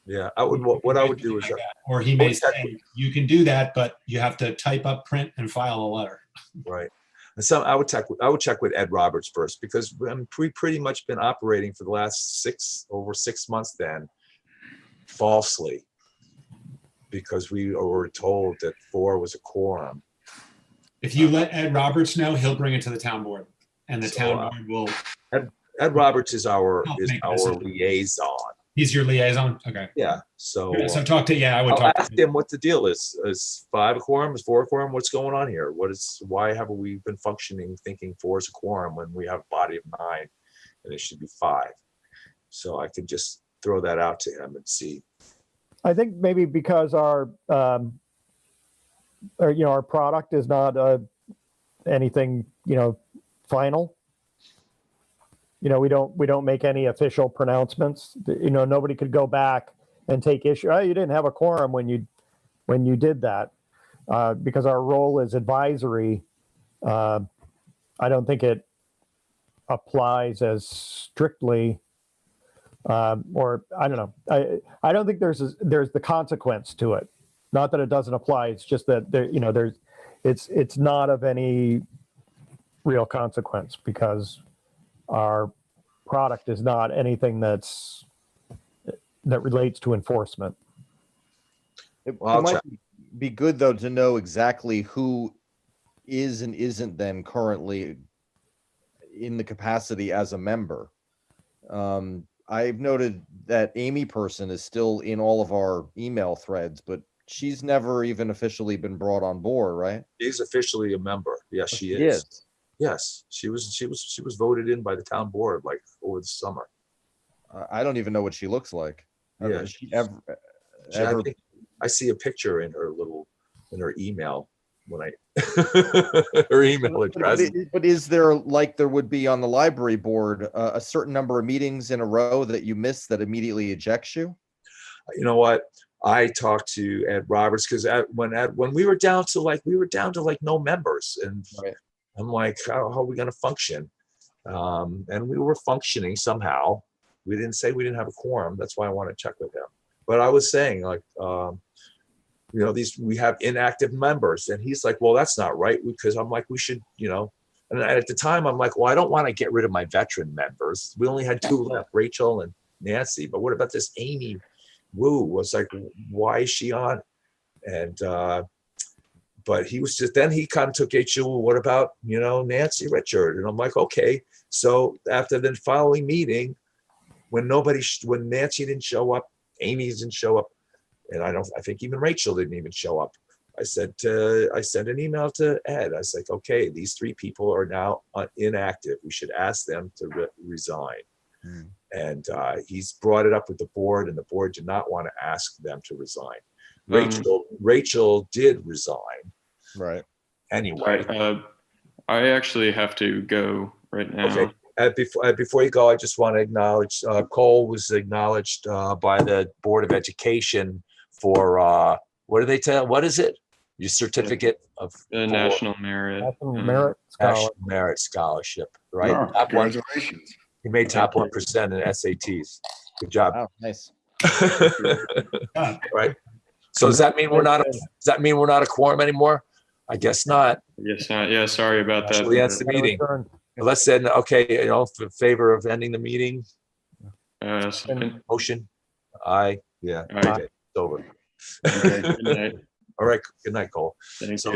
Yeah, what I would do is, Or he may would check say, you can do that, but you have to type up, print, and file a letter. right. And so I would check with Ed Roberts first, because we pretty much been operating for the last over 6 months then falsely, because we were told that 4 was a quorum. If you let Ed Roberts know, he'll bring it to the town board, and the So, town board will. Ed Roberts is our Help make our decisions. liaison. He's your liaison? Okay. Yeah, so. So talk to, I would I'll talk. ask him what the deal is. Is 5 a quorum? Is 4 a quorum? What's going on here? Why haven't we been functioning thinking 4 is a quorum when we have a body of 9 and it should be 5? So I could just throw that out to him and see. I think maybe because our product is not anything, final. We don't make any official pronouncements. Nobody could go back and take issue. Oh, you didn't have a quorum when you did that, because our role is advisory. I don't think it applies as strictly, or I don't know. I don't think there's the consequence to it. Not that it doesn't apply. It's just that it's not of any real consequence because our product is not anything that relates to enforcement. It Well, I'll might check. be good though to know exactly who is and isn't then currently in the capacity as a member. I've noted that Amy person is still in all of our email threads, but she's never even officially been brought on board, right? She's officially a member. Yes, she is. Yes. Yes, she was voted in by the town board like over the summer. I don't even know what she looks like. Yeah, Has she I ever think I see a picture in her email when I her email address. But is there, like there would be on the library board, a certain number of meetings in a row that you miss that immediately ejects you? You know what? I talked to Ed Roberts because when we were down to no members, and Right. I'm like, how are we going to function? And we were functioning somehow. We didn't say we didn't have a quorum. That's why I want to check with him. But I was saying, like, we have inactive members, and he's like, well, that's not right, because I'm like, we should, And at the time, I'm like, well, I don't want to get rid of my veteran members. We only had 2 left, Rachel and Nancy. But what about this Amy Wu? Was like, why is she on? And but he was just, then he kind of took issue. What about, Nancy Richard? And I'm like, okay. So after the following meeting, when Nancy didn't show up, Amy didn't show up, and I think even Rachel didn't even show up. I sent an email to Ed. I was like, okay, these 3 people are now inactive. We should ask them to resign. And he's brought it up with the board, and the board did not want to ask them to resign. Rachel did resign. Right. Anyway. I actually have to go right now. Okay. Before you go, I just want to acknowledge Cole was acknowledged by the Board of Education for what do they tell? What is it? Your certificate of National Merit. National Merit Scholarship, right? Oh, Top one. congratulations. He made top 1% in SATs. Good job. Wow, nice. Right. So does that mean we're not a quorum anymore? I guess not. Yes, yeah, sorry about that. Actually, that's the meeting. Let's say, okay, in favor of ending the meeting. Motion. Aye. Yeah. Aye. Okay. It's over. Okay. Good night. All right. Good night, Cole. Thank So you.